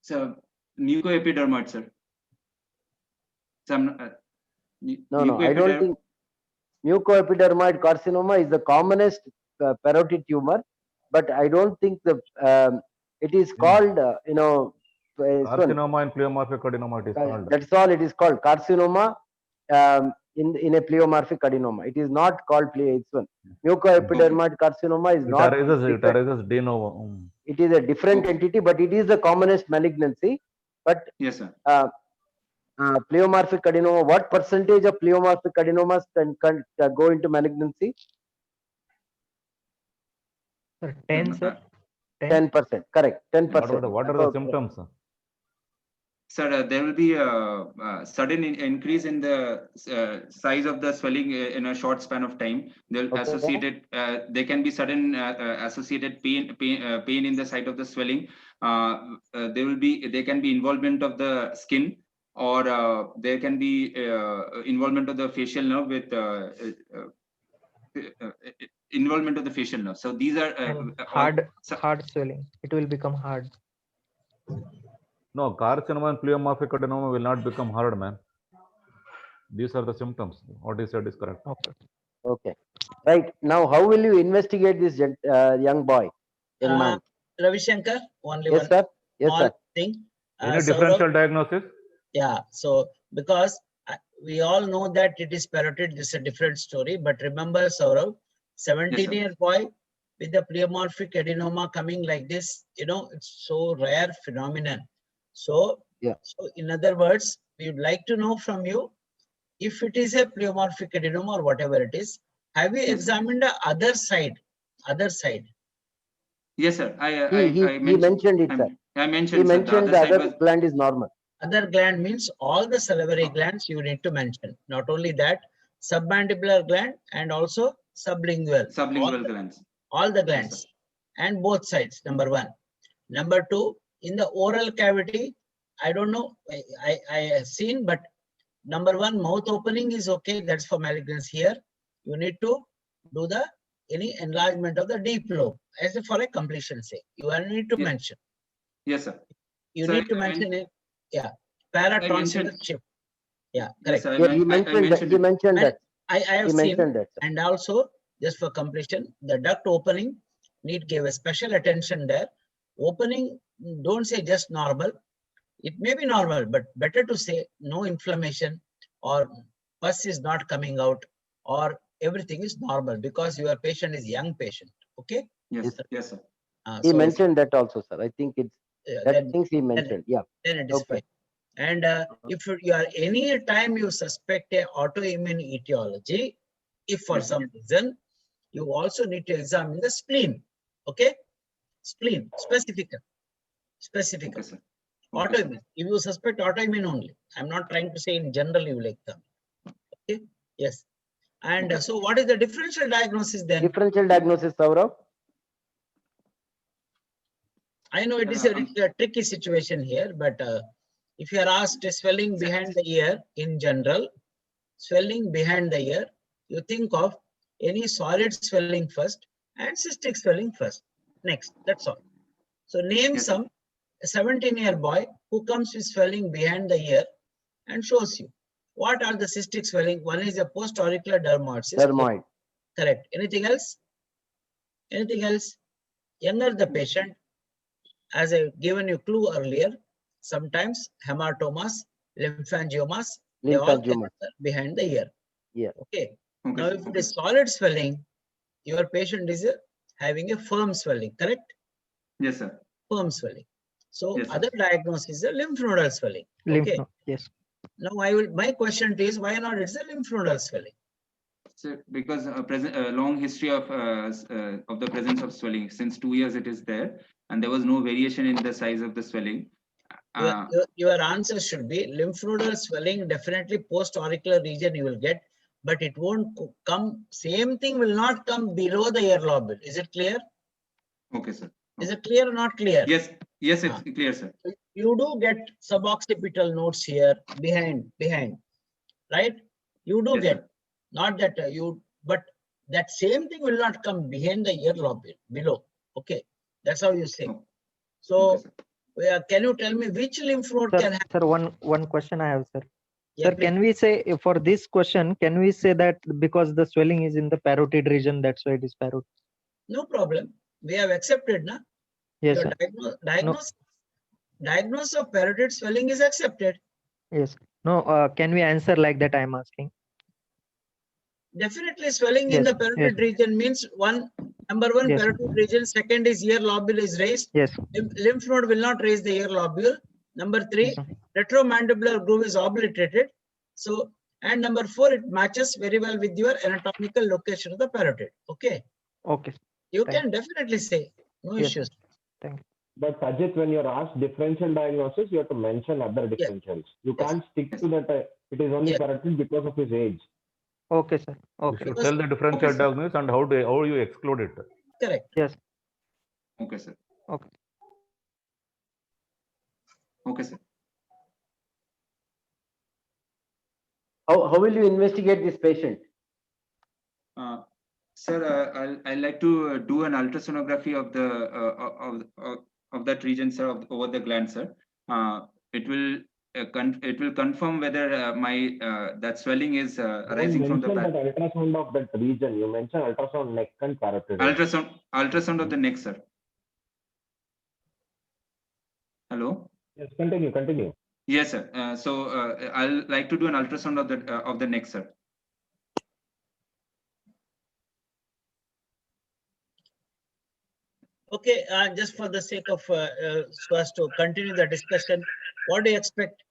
So, mucoepidermoid, sir. Some, No, I don't think mucoepidermoid carcinoma is the commonest parotid tumor, but I don't think it is called, Carcinoma and pleomorphic adenoma it is called. that's all it is called, carcinoma in a pleomorphic adenoma. It is not called it's one. Mucoepidermoid carcinoma is not. It arises de novo. It is a different entity, but it is the commonest malignancy. But yes, sir. Pleomorphic adenoma, what percentage of pleomorphic adenomas can go into malignancy? Sir, 10, sir. 10%, correct. 10%. What are the symptoms, sir? Sir, there will be a sudden increase in the size of the swelling in a short span of time. They'll associated. They can be sudden associated pain in the site of the swelling. There can be involvement of the skin, or there can be involvement of the facial nerve with involvement of the facial nerve. So these are hard swelling. It will become hard. No, carcinoma and pleomorphic adenoma will not become hard, man. These are the symptoms. What you said is correct. Okay. Right. Now, how will you investigate this young man? Ravi Shankar, only yes, one sir. Yes, small sir. thing. Any differential diagnosis? Yeah. So, because we all know that it is parotid, this is a different story. But remember, Saurav, 17-year boy with the pleomorphic adenoma coming like this, it's so rare phenomenon. So, so in other words, we would like to know from you, if it is a pleomorphic adenoma or whatever it is, have you examined the other side? Yes, sir. He mentioned it, sir. I mentioned, he mentioned the other gland is normal. Other gland means all the salivary glands you need to mention. Not only that, submandibular gland and also sublingual. Sublingual glands. All the glands. Yes, and both sides, number one. Number two, in the oral cavity, I don't know, I have seen, but number one, mouth opening is okay. That's for malignancy here. You need to do any enlargement of the deep lobe as for a completion sake. You need to mention. Yes, sir. You need to mention it. Yeah. Paratonsillar chip. Yeah, correct. Yes, he mentioned that. I have seen that. And also, just for completion, the duct opening need give a special attention there. Opening, don't say just normal. It may be normal, but better to say no inflammation or pus is not coming out or everything is normal, because your patient is young patient. Okay? Yes, yes, sir. He mentioned that also, sir. I think it's things he mentioned. Then it is fine. And if you are any time you suspect a autoimmune etiology, if for some reason, you also need to examine the spleen. Okay? Spleen, specific. Okay, sir. Autoimmune. If you suspect autoimmune only, I'm not trying to say in general you will examine. Okay? Yes. And so what is the differential diagnosis then? Differential diagnosis, Saurav? I know it is a tricky situation here, but if you are asked swelling behind the ear in general, swelling behind the ear, you think of any solid swelling first and cystic swelling first. Next, that's all. So name some 17-year boy who comes with swelling behind the ear and shows you. What are the cystic swelling? One is a post-auricular dermoid cyst. Dermoid. Correct. Anything else? Anything else? Younger the patient, as I given you clue earlier, sometimes hematomas, lymphangiomas, they all behind the ear. Yeah. Okay. Now, if it is solid swelling, your patient is having a firm swelling, correct? Yes, sir. Firm swelling. So, other diagnosis is a lymph nodal swelling. Okay. Yes. Now, my question is, why not it's a lymph nodal swelling? So, because long history of the presence of swelling, since 2 years it is there, and there was no variation in the size of the swelling. Your answer should be lymph nodal swelling, definitely post-auricular region you will get, but it won't come, same thing will not come below the ear lobule. Is it clear? Okay, sir. Is it clear or not clear? Yes, it's clear, sir. you do get suboccipital nodes here behind, right? You do Yes, get, sir. not that but that same thing will not come behind the ear lobe below. Okay, that's how you say. Oh, So, okay, sir. can you tell me which lymph node Sir, can have? sir, one question I have, sir. Yeah, Sir, can we say for this question, can we say that because the swelling is in the parotid region, that's why it is parotid? no problem. We have accepted, na? Yes, Your sir. diagnosis of parotid swelling is accepted. Yes. No, can we answer like that? I'm asking. Definitely swelling in Yes, the parotid region means number one, Yes. parotid region, second is ear lobule is raised. Yes. Lymph node will not raise the ear lobule. Number three, Yes, retromandibular groove is obliterated. So, and number four, it matches very well with your anatomical location of the parotid. Okay. Okay. You Thank can definitely say, no Yes, issues. Thank you. But Sajid, when you're asked differential diagnosis, you have to mention other Yes. differentials. You Yes. can't stick Yes. to that. It is only Yes. parotid because of his age. Okay, sir. You Okay. should Because- tell the differential Okay, sir. diagnosis and how you exclude it. Correct. Yes. Okay, sir. Okay. Okay, sir. How will you investigate this patient? Sir, I'd like to do an ultrasonography of the of that region, sir, over the gland, sir. It will confirm whether that swelling is arising from the mention that ultrasound of that region. You mentioned ultrasound neck and parotid. ultrasound of the neck, sir. Hello. Yes, continue. Yes, sir. I'll like to do an ultrasound of the neck, sir. Okay, just for the sake of so as to continue the discussion, what do you expect?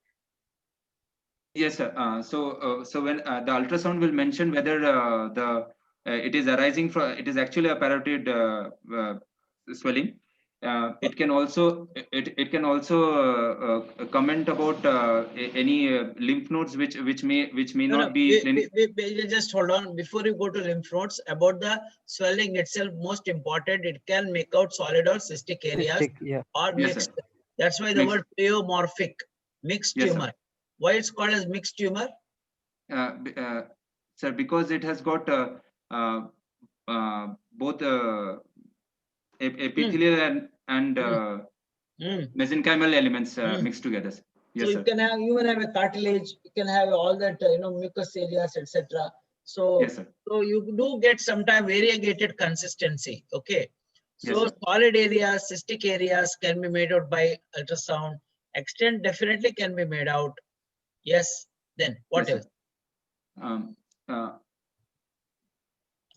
Yes, sir. So when the ultrasound will mention whether it is arising from, it is actually a parotid swelling. It can also comment about any lymph nodes which may not be. We just hold on before you go to lymph nodes. About the swelling itself, most important, it can make out solid or cystic areas Cystic, yeah. or Yes, mixed. sir. That's why the Mixed. word pleomorphic, mixed Yes, sir. tumor. Why it's called as mixed tumor? Sir, because it has got both epithelial and mesenchymal elements mixed together. Sir. Yes, So sir. you can have a cartilage, you can have all that mucous areas, etc. So, Yes, sir. so you do get sometimes variegated consistency. Okay. Yes, So sir. solid areas, cystic areas can be made out by ultrasound. Extent definitely can be made out. Yes. Then what Yes, else? sir.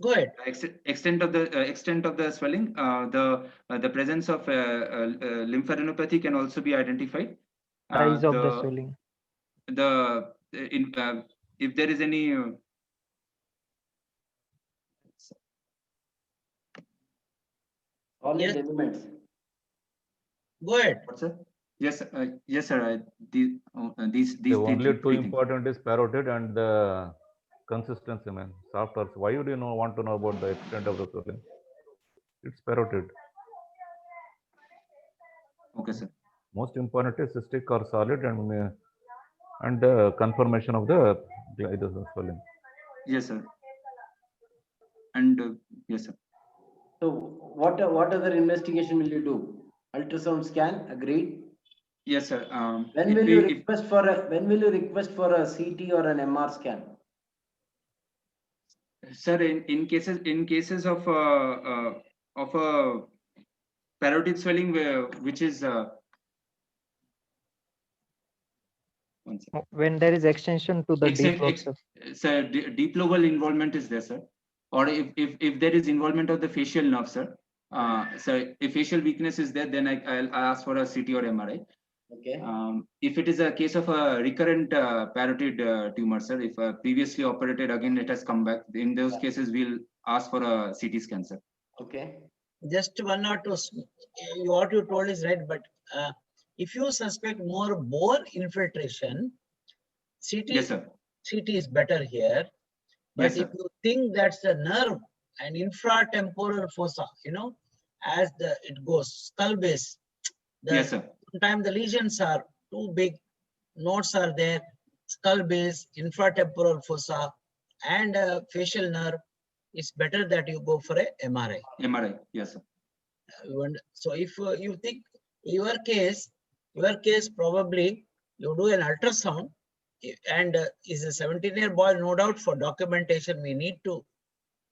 Go ahead. Extent of the swelling, the presence of lymphadenopathy can also be identified. Size of the swelling. If there is any Solid Yes. elements. Go ahead. what, sir? Yes, yes, sir. These The only two three things. important is parotid and the consistency, man. Soft or why would you want to know about the extent of the swelling? It's parotid. Okay, sir. Most important is cystic or solid and the confirmation of the swelling. Yes, sir. And yes, sir. So what other investigation will you do? Ultrasound scan, agreed. Yes, sir. When will you request for a CT or an MR scan? Sir, in cases of a parotid swelling which is when there is extension to the deep lobe, sir. Sir, deep lobal involvement is there, sir. Or if there is involvement of the facial nerve, sir. So if facial weakness is there, then I'll ask for a CT or MRI. Okay. If it is a case of a recurrent parotid tumor, sir, if previously operated, again it has come back. In those cases, we'll ask for a CT scan, sir. Okay. Just one or two. What you told is right, but if you suspect more bone infiltration, CT, yes, sir. CT is better here. But Yes, if sir. you think that's the nerve and infratemporal fossa, as it goes, skull base. Yes, sir. Sometimes the lesions are too big, nodes are there, skull base, infratemporal fossa, and facial nerve. It's better that you go for a MRI. MRI, yes, sir. So if you think your case probably you do an ultrasound, and is a 17-year boy, no doubt for documentation we need to,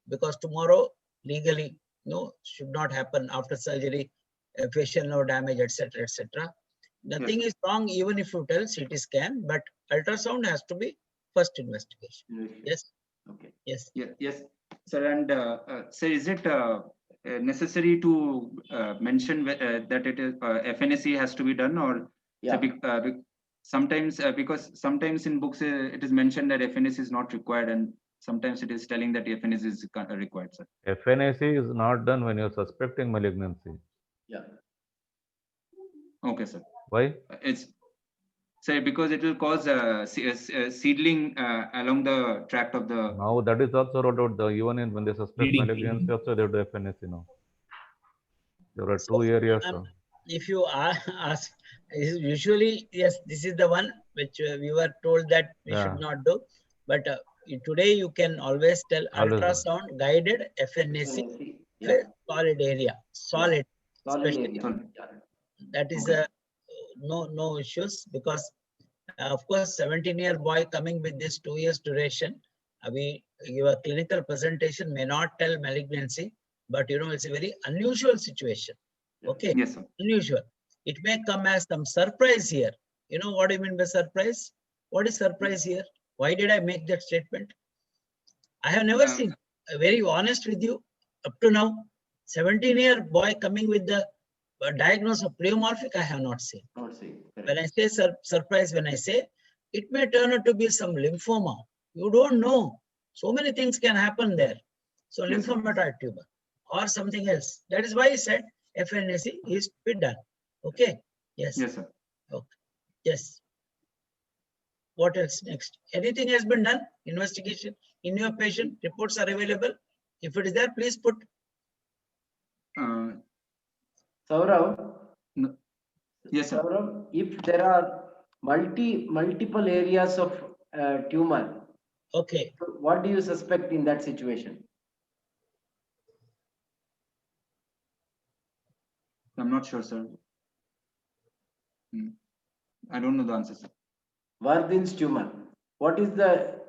because tomorrow legally no should not happen after surgery, facial nerve damage, etc., etc. Nothing is wrong even if you tell CT scan, but ultrasound has to be first investigation. Yes. Okay. Yes. Yes, sir. And sir, is it necessary to mention that it is FNAC has to be done, or Yeah. sometimes because sometimes in books it is mentioned that FNAC is not required, and sometimes it is telling that FNAC is required, sir. FNAC is not done when you're suspecting malignancy. Yeah. Okay, sir. Why? It's say because it will cause seedling along the tract of the. Now that is also rolled out. Even when they suspect Bleeding. malignancy, also they do FNAC now. There are two areas. If you ask, usually yes, this is the one which we were told that we should not do. But today you can always tell ultrasound guided FNAC, solid area, solid, especially. That is no issues, because of course 17-year boy coming with this 2 years duration, your clinical presentation may not tell malignancy, but you know it's a very unusual situation. Okay. Yes, sir. Unusual. It may come as some surprise here. You know what I mean by surprise? What is surprise here? Why did I make that statement? I have never seen, very honest with you, up to now, 17-year boy coming with the diagnosis of pleomorphic, I have not seen. When I say surprise, when I say it may turn out to be some lymphoma, you don't know. So many things can happen there. So lymphomatoid tumor or something else. That is why I said FNAC is to be done. Okay. Yes. Yes, sir. Okay. Yes. What else next? Anything has been done? Investigation in your patient, reports are available. If it is there, please put. Saurav? No. Yes, sir. Saurav, if there are multiple areas of tumor, okay, so what do you suspect in that situation? I'm not sure, sir. I don't know the answer, sir. Warthin's tumor. What is the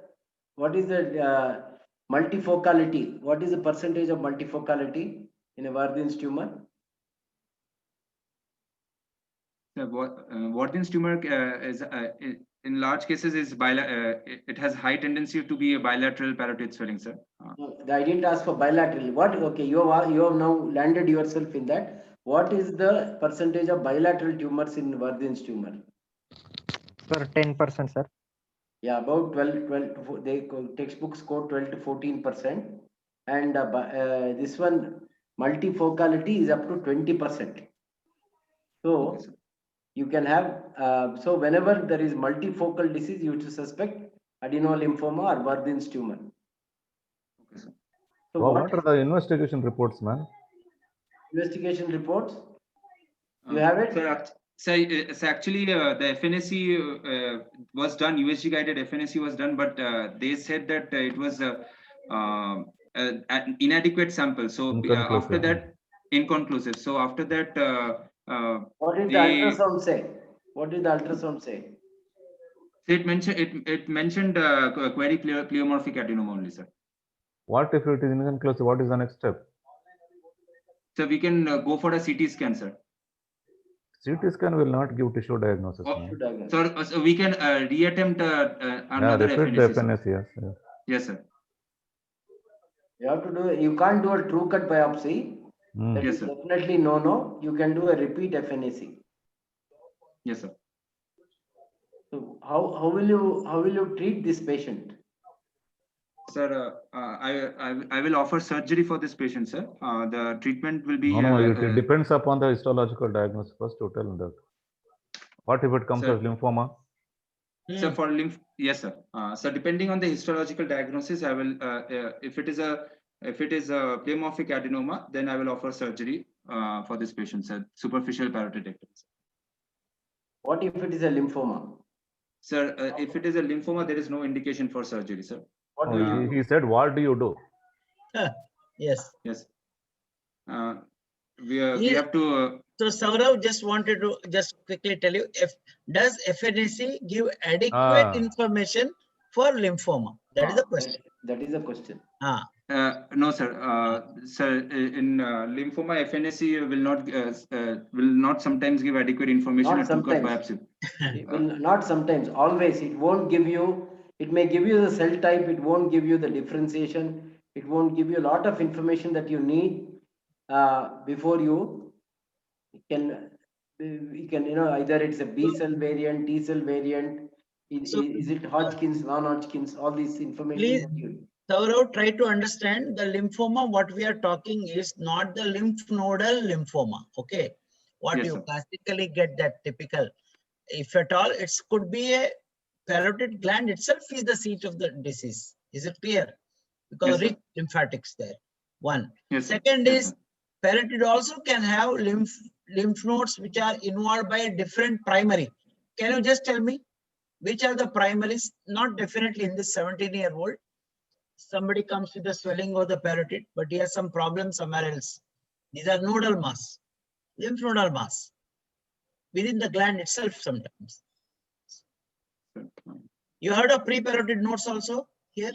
multifocality? What is the percentage of multifocality in a Warthin's tumor? Warthin's tumor is in large cases is it has high tendency to be a bilateral parotid swelling, sir. No, I didn't ask for bilateral. What? Okay, you have now landed yourself in that. What is the percentage of bilateral tumors in Warthin's tumor? Sir, 10%, sir. Yeah, about 12 they textbooks quote 12 to 14%, and this one multifocality is up to 20%. So Okay, you can have so whenever there is multifocal disease, you should suspect adenolymphoma or Warthin's tumor. okay, sir. So Well, what are the investigation reports, man? investigation reports? You have it? So actually, the FNAC was done. USG guided FNAC was done, but they said that it was an inadequate sample. So after that, inconclusive. So after that, what did the ultrasound say? What did the ultrasound say? It mentioned query pleomorphic adenoma only, sir. What if it is inconclusive? What is the next step? So we can go for a CT scan, sir. CT scan will not give tissue diagnosis. So we can reattempt another FNAC. Yes. Yes, sir. You have to do. You can't do a true cut biopsy. That Yes, is sir. definitely no. You can do a repeat FNAC. Yes, sir. So how will you treat this patient? Sir, I will offer surgery for this patient, sir. The treatment will be. No, it depends upon the histological diagnosis. First, to tell that. What if it comes as lymphoma? So for yes, sir. So depending on the histological diagnosis, I will. If it is a pleomorphic adenoma, then I will offer surgery for this patient, sir. Superficial parotidectomy. What if it is a lymphoma? Sir, if it is a lymphoma, there is no indication for surgery, sir. What No, will you do? he said, what do you do? Yes. Yes. We He- have to. So Saurav just wanted to just quickly tell you, if does FNAC give adequate information for lymphoma? That is the question. That is the question. No, sir. Sir, in lymphoma, FNAC will not sometimes give adequate information Not at two-cut sometimes. biopsy. It will not sometimes, always. It won't give you, it may give you the cell type, it won't give you the differentiation, it won't give you a lot of information that you need before you can, either it's a B cell variant, T cell variant, So- is it Hodgkin's, non-Hodgkin's, all these information. Please- that you- Saurav, try to understand the lymphoma. What we are talking is not the lymph nodal lymphoma. Okay. What Yes, you sir. classically get that typical. If at all, it could be a parotid gland itself is the seat of the disease. Is it clear? Because Yes, sir. rich lymphatics there. One. Yes, sir. Second Yes, is sir. parotid also can have lymph nodes which are involved by a different primary. Can you just tell me which are the primaries? Not definitely in this 17-year-old. Somebody comes with the swelling of the parotid, but he has some problem somewhere else. These are nodal mass, lymph nodal mass within the gland itself sometimes. You heard of preparotid nodes also here?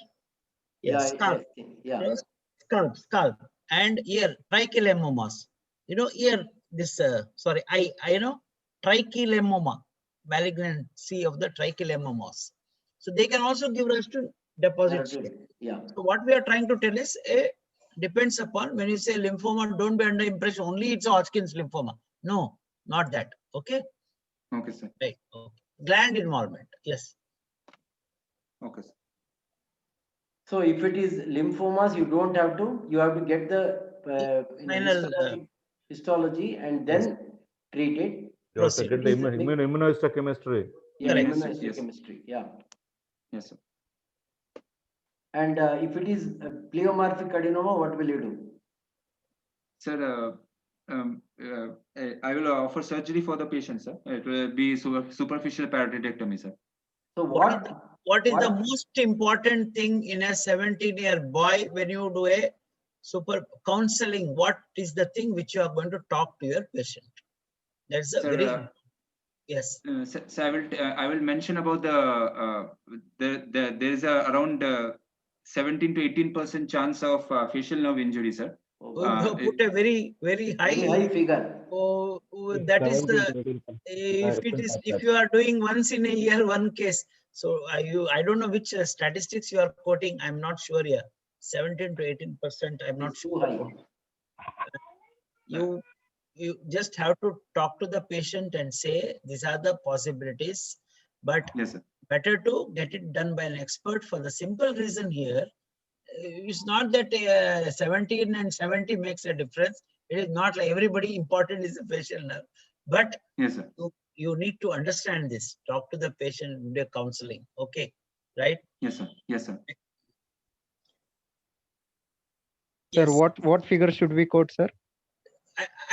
Yes, scalp. Yeah. Scalp, and ear, tricholemomas. Ear, this, I know, tricholemoma, malignancy of the tricholemomas. So they can also give rise to deposits. Yeah. So what we are trying to tell is, depends upon, when you say lymphoma, don't be under impression, only it's a Hodgkin's lymphoma. No, not that. Okay? Okay, sir. Right. Okay. Gland involvement. Yes. Okay, sir. So if it is lymphomas, you don't have to, you have to get the Final, histology and then treat it. You have to Proceed. get the immunohistochemistry. Yeah, Correct. immunohistochemistry. Yeah. Yes, sir. And if it is pleomorphic adenoma, what will you do? Sir, I will offer surgery for the patient, sir. It will be superficial parotidectomy, sir. So What is the what- most important thing in a 17-year boy when you do a super counseling? What is the thing which you are going to talk to your patient? That's a Sir, very, yes. So I will mention about there is around 17 to 18% chance of facial nerve injury, sir. You put a very, very high. Very high figure. Oh, that is the, if you are doing once in a year, one case. So I don't know which statistics you are quoting. I'm not sure here. 17 to 18%. I'm not It's too sure. high. You just have to talk to the patient and say, these are the possibilities, but Yes, sir. better to get it done by an expert for the simple reason here. It's not that 17 and 70 makes a difference. It is not like everybody important is the facial nerve, but Yes, sir. you need to understand this. Talk to the patient, do counseling. Okay, right? Yes, sir. Yes, sir. Sir, Yes. what figure should we quote, sir?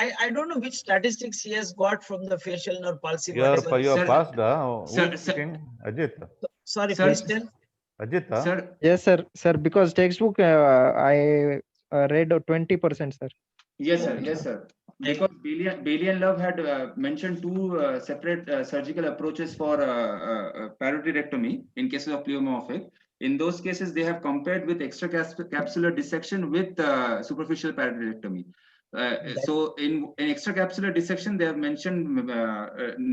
I don't know which statistics he has got from the facial nerve palsy. You are whatever. you Sir, are passed. Who sir, is speaking? Ajit. Sorry, Sir, please tell. Ajit. Sir, Yes, sir. Because textbook I read 20%, sir. yes, sir. Yes, sir. Because Bailey and Love had mentioned two separate surgical approaches for parotidectomy in cases of pleomorphic. In those cases, they have compared with extracapsular dissection with superficial parotidectomy. So in extracapsular dissection, they have mentioned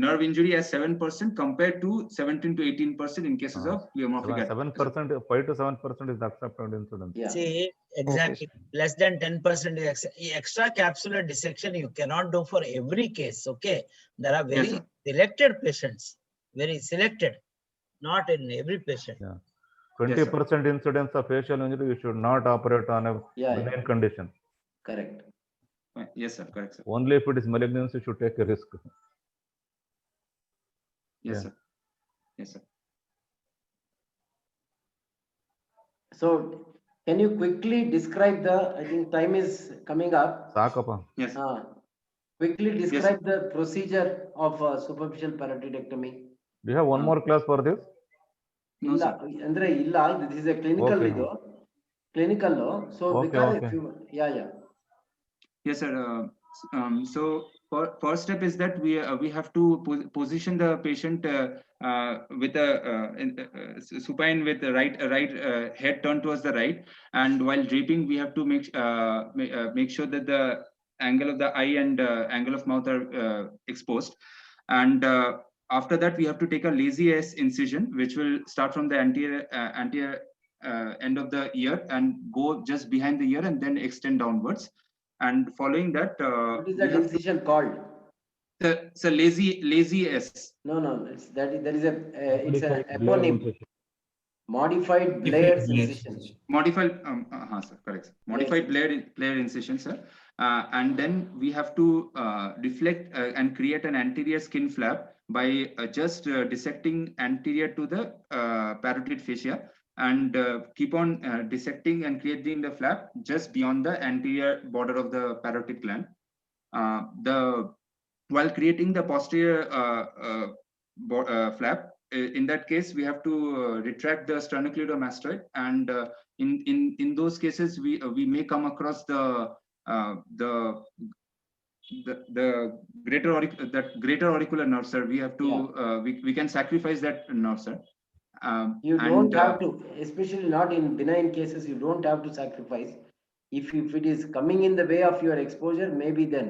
nerve injury as 7% compared to 17 to 18% in cases of pleomorphic. 7%, 5 to 7% is the accepted incidence. Yeah. See, exactly. Less than 10% is extracapsular dissection. You cannot do for every case. Okay. There are very Yes, sir. selected patients, very selected, not in every patient. Yeah. 20% incidence of facial injury, you should not operate on a benign condition. Correct. Yes, sir. Correct, sir. Only if it is malignancy, you should take a risk. Yes, Yeah. sir. Yes, sir. So can you quickly describe I think time is coming up. Sakapa. Yes. quickly Yes, describe the procedure of superficial parotidectomy. Do you have one more class for this? no, ಇಲ್ಲ sir. ಅಂದ್ರೆ ಇಲ್ಲ this is a clinical Okay. ಇದು clinical so Okay, because okay. if you yeah Yes, sir. So first step is that we have to position the patient with a supine with the right head turned towards the right, and while draping we have to make sure that the angle of the eye and angle of mouth are exposed, and after that we have to take a lazy S incision, which will start from the anterior end of the ear and go just behind the ear and then extend downwards. And following that, what is we that have incision called? it's a lazy S. No, it's that there is a it's a Modified Blair eponym, incision. modified Blair's incision. Modified, sir, correct, sir. Modified Blair incision, sir. And then we have to deflect and create an anterior skin flap by just dissecting anterior to the parotid fascia, and keep on dissecting and creating the flap just beyond the anterior border of the parotid gland. While creating the posterior flap, in that case we have to retract the sternocleidomastoid, and in those cases we may come across the greater auricular nerve, sir. We have to we can sacrifice that nerve, sir. You don't And have to, especially not in benign cases, you don't have to sacrifice. If it is coming in the way of your exposure, maybe then.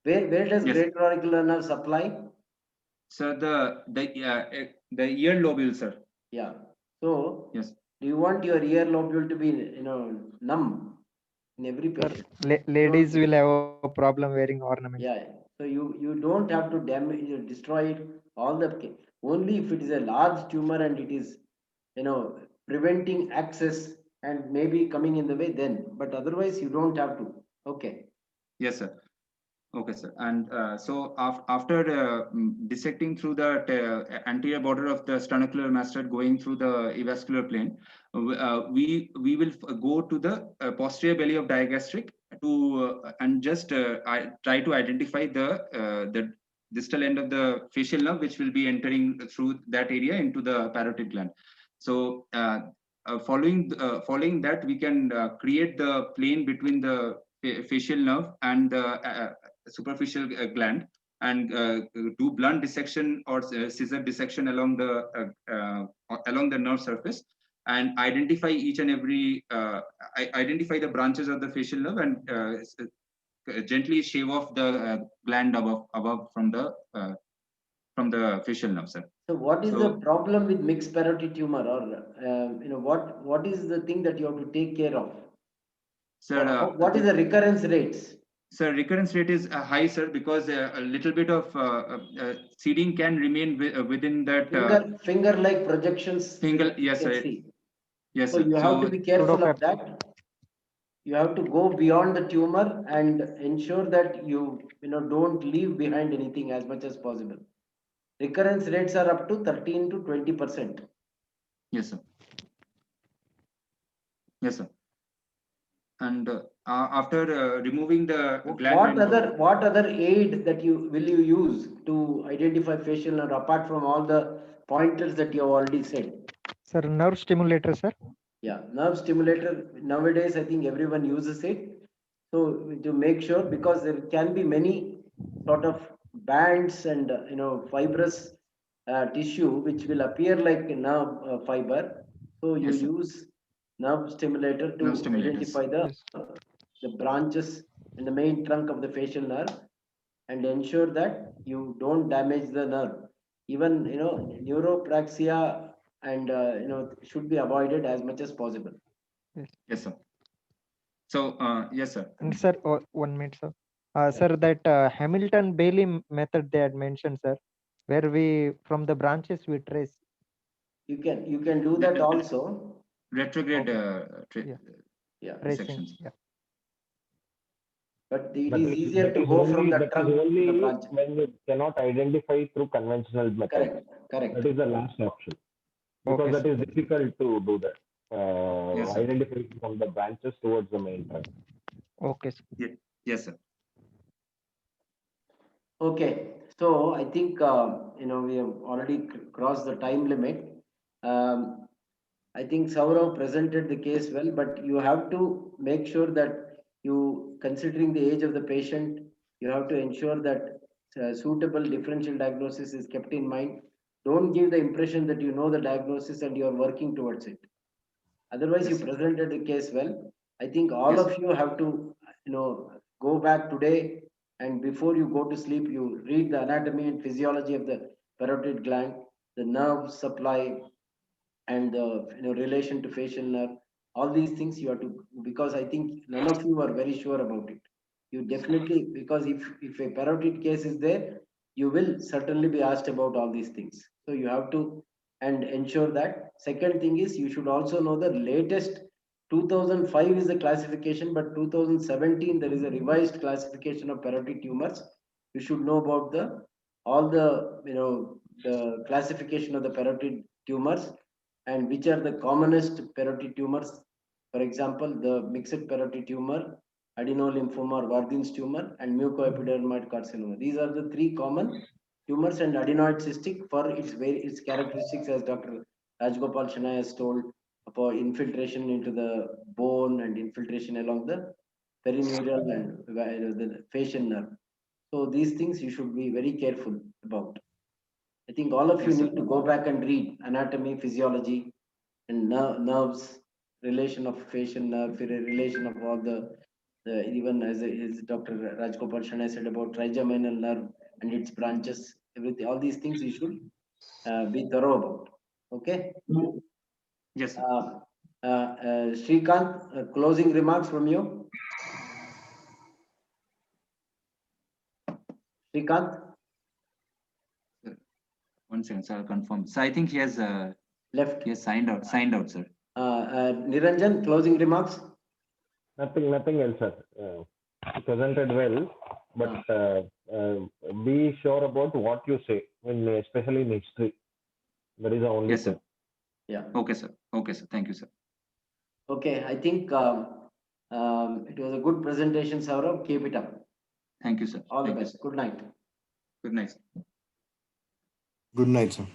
Where does Yes. greater auricular nerve supply? sir, the ear lobule, sir. Yeah. So Yes. do you want your ear lobule to be numb in every Sir, patient? ladies will have a problem wearing ornaments. Yeah. So you don't have to damage destroy it all the only if it is a large tumor and it is preventing access and maybe coming in the way, then, but otherwise you don't have to. Okay. Yes, sir. Okay, sir. And so after dissecting through the anterior border of the sternocleidomastoid going through the avascular plane, we will go to the posterior belly of digastric to and just try to identify the distal end of the facial nerve, which will be entering through that area into the parotid gland. So following that, we can create the plane between the facial nerve and the superficial gland, and do blunt dissection or scissor dissection along the nerve surface, and identify each and every identify the branches of the facial nerve, and gently shave off the gland above from the facial nerve, sir. So what is the problem with mixed parotid tumor, or what is the thing that you have to take care of? Sir, what is the recurrence rates? Sir, recurrence rate is high, sir, because a little bit of seeding can remain within that finger-like projections. Yes, sir. Yes, so sir. you have to be careful of that. You have to go beyond the tumor and ensure that you don't leave behind anything as much as possible. Recurrence rates are up to 13 to 20%. Yes, sir. Yes, sir. And after removing the gland, what other aid that will you use to identify facial nerve apart from all the pointers that you have already said? Sir, nerve stimulator, sir. Yeah, nerve stimulator. Nowadays, I think everyone uses it. So to make sure, because there can be many sort of bands and fibrous tissue which will appear like nerve fiber. So you use nerve stimulator to identify the branches in the main trunk of the facial nerve and ensure that you don't damage the nerve. Even neuropraxia and should be avoided as much as possible. Yes, sir. So yes, sir. And sir, 1 minute, sir. Sir, that Hamilton Bailey method they had mentioned, sir, where we from the branches we trace. You can do that also. Retrograde tracing. Yeah. But it is easier to go from the trunk to the branch. When you cannot identify through conventional methods. Correct. That is the last option. Because that is difficult to do that. Identifying from the branches towards the main trunk. Okay, sir. Yes, sir. Okay, so I think, we have already crossed the time limit. Um, I think Saurav presented the case well, but you have to make sure that you, considering the age of the patient, you have to ensure that suitable differential diagnosis is kept in mind. Don't give the impression that you know the diagnosis and you are working towards it. Otherwise, Yes, you sir. presented the case well. I think all Yes, of you have to, go back today, and before you go to sleep, you read the anatomy and physiology of the parotid gland, the nerve supply, and the relation to facial nerve. All these things you have to, because I think none of you are very sure about it. You definitely, because if a parotid case is there, you will certainly be asked about all these things. So you have to and ensure that. Second thing is, you should also know the latest. 2005 is the classification, but 2017 there is a revised classification of parotid tumors. You should know about the all the the classification of the parotid tumors and which are the commonest parotid tumors. For example, the mixed parotid tumor, adenolymphoma or Warthin's tumor, and mucoepidermoid carcinoma. These are the three common tumors, and adenoid cystic for its characteristics, as Dr. Rajgopal Shanai has told, for infiltration into the bone and infiltration along the perineural and the facial nerve. So these things you should be very careful about. I think all of you yes, sir. need to go back and read anatomy, physiology, and nerves, relation of facial nerve, relation of all the even as Dr. Rajgopal Shanai said about trigeminal nerve and its branches, everything, all these things you should be thorough about. Okay. Yes, sir. Srikanth, closing remarks from you. Srikanth, One second, sir. I'll confirm. So I think he has left. signed out. Signed out, sir. Niranjan, closing remarks. Nothing else, sir. Presented well, but be sure about what you say, especially in history. That is the only Yes, thing. sir. Yeah. Okay, sir. Okay, sir. Thank you, sir. Okay, I think it was a good presentation, Saurav. Keep it up. Thank you, sir. All the Thank you, best. sir. Good night. Good night, sir. Good night, sir.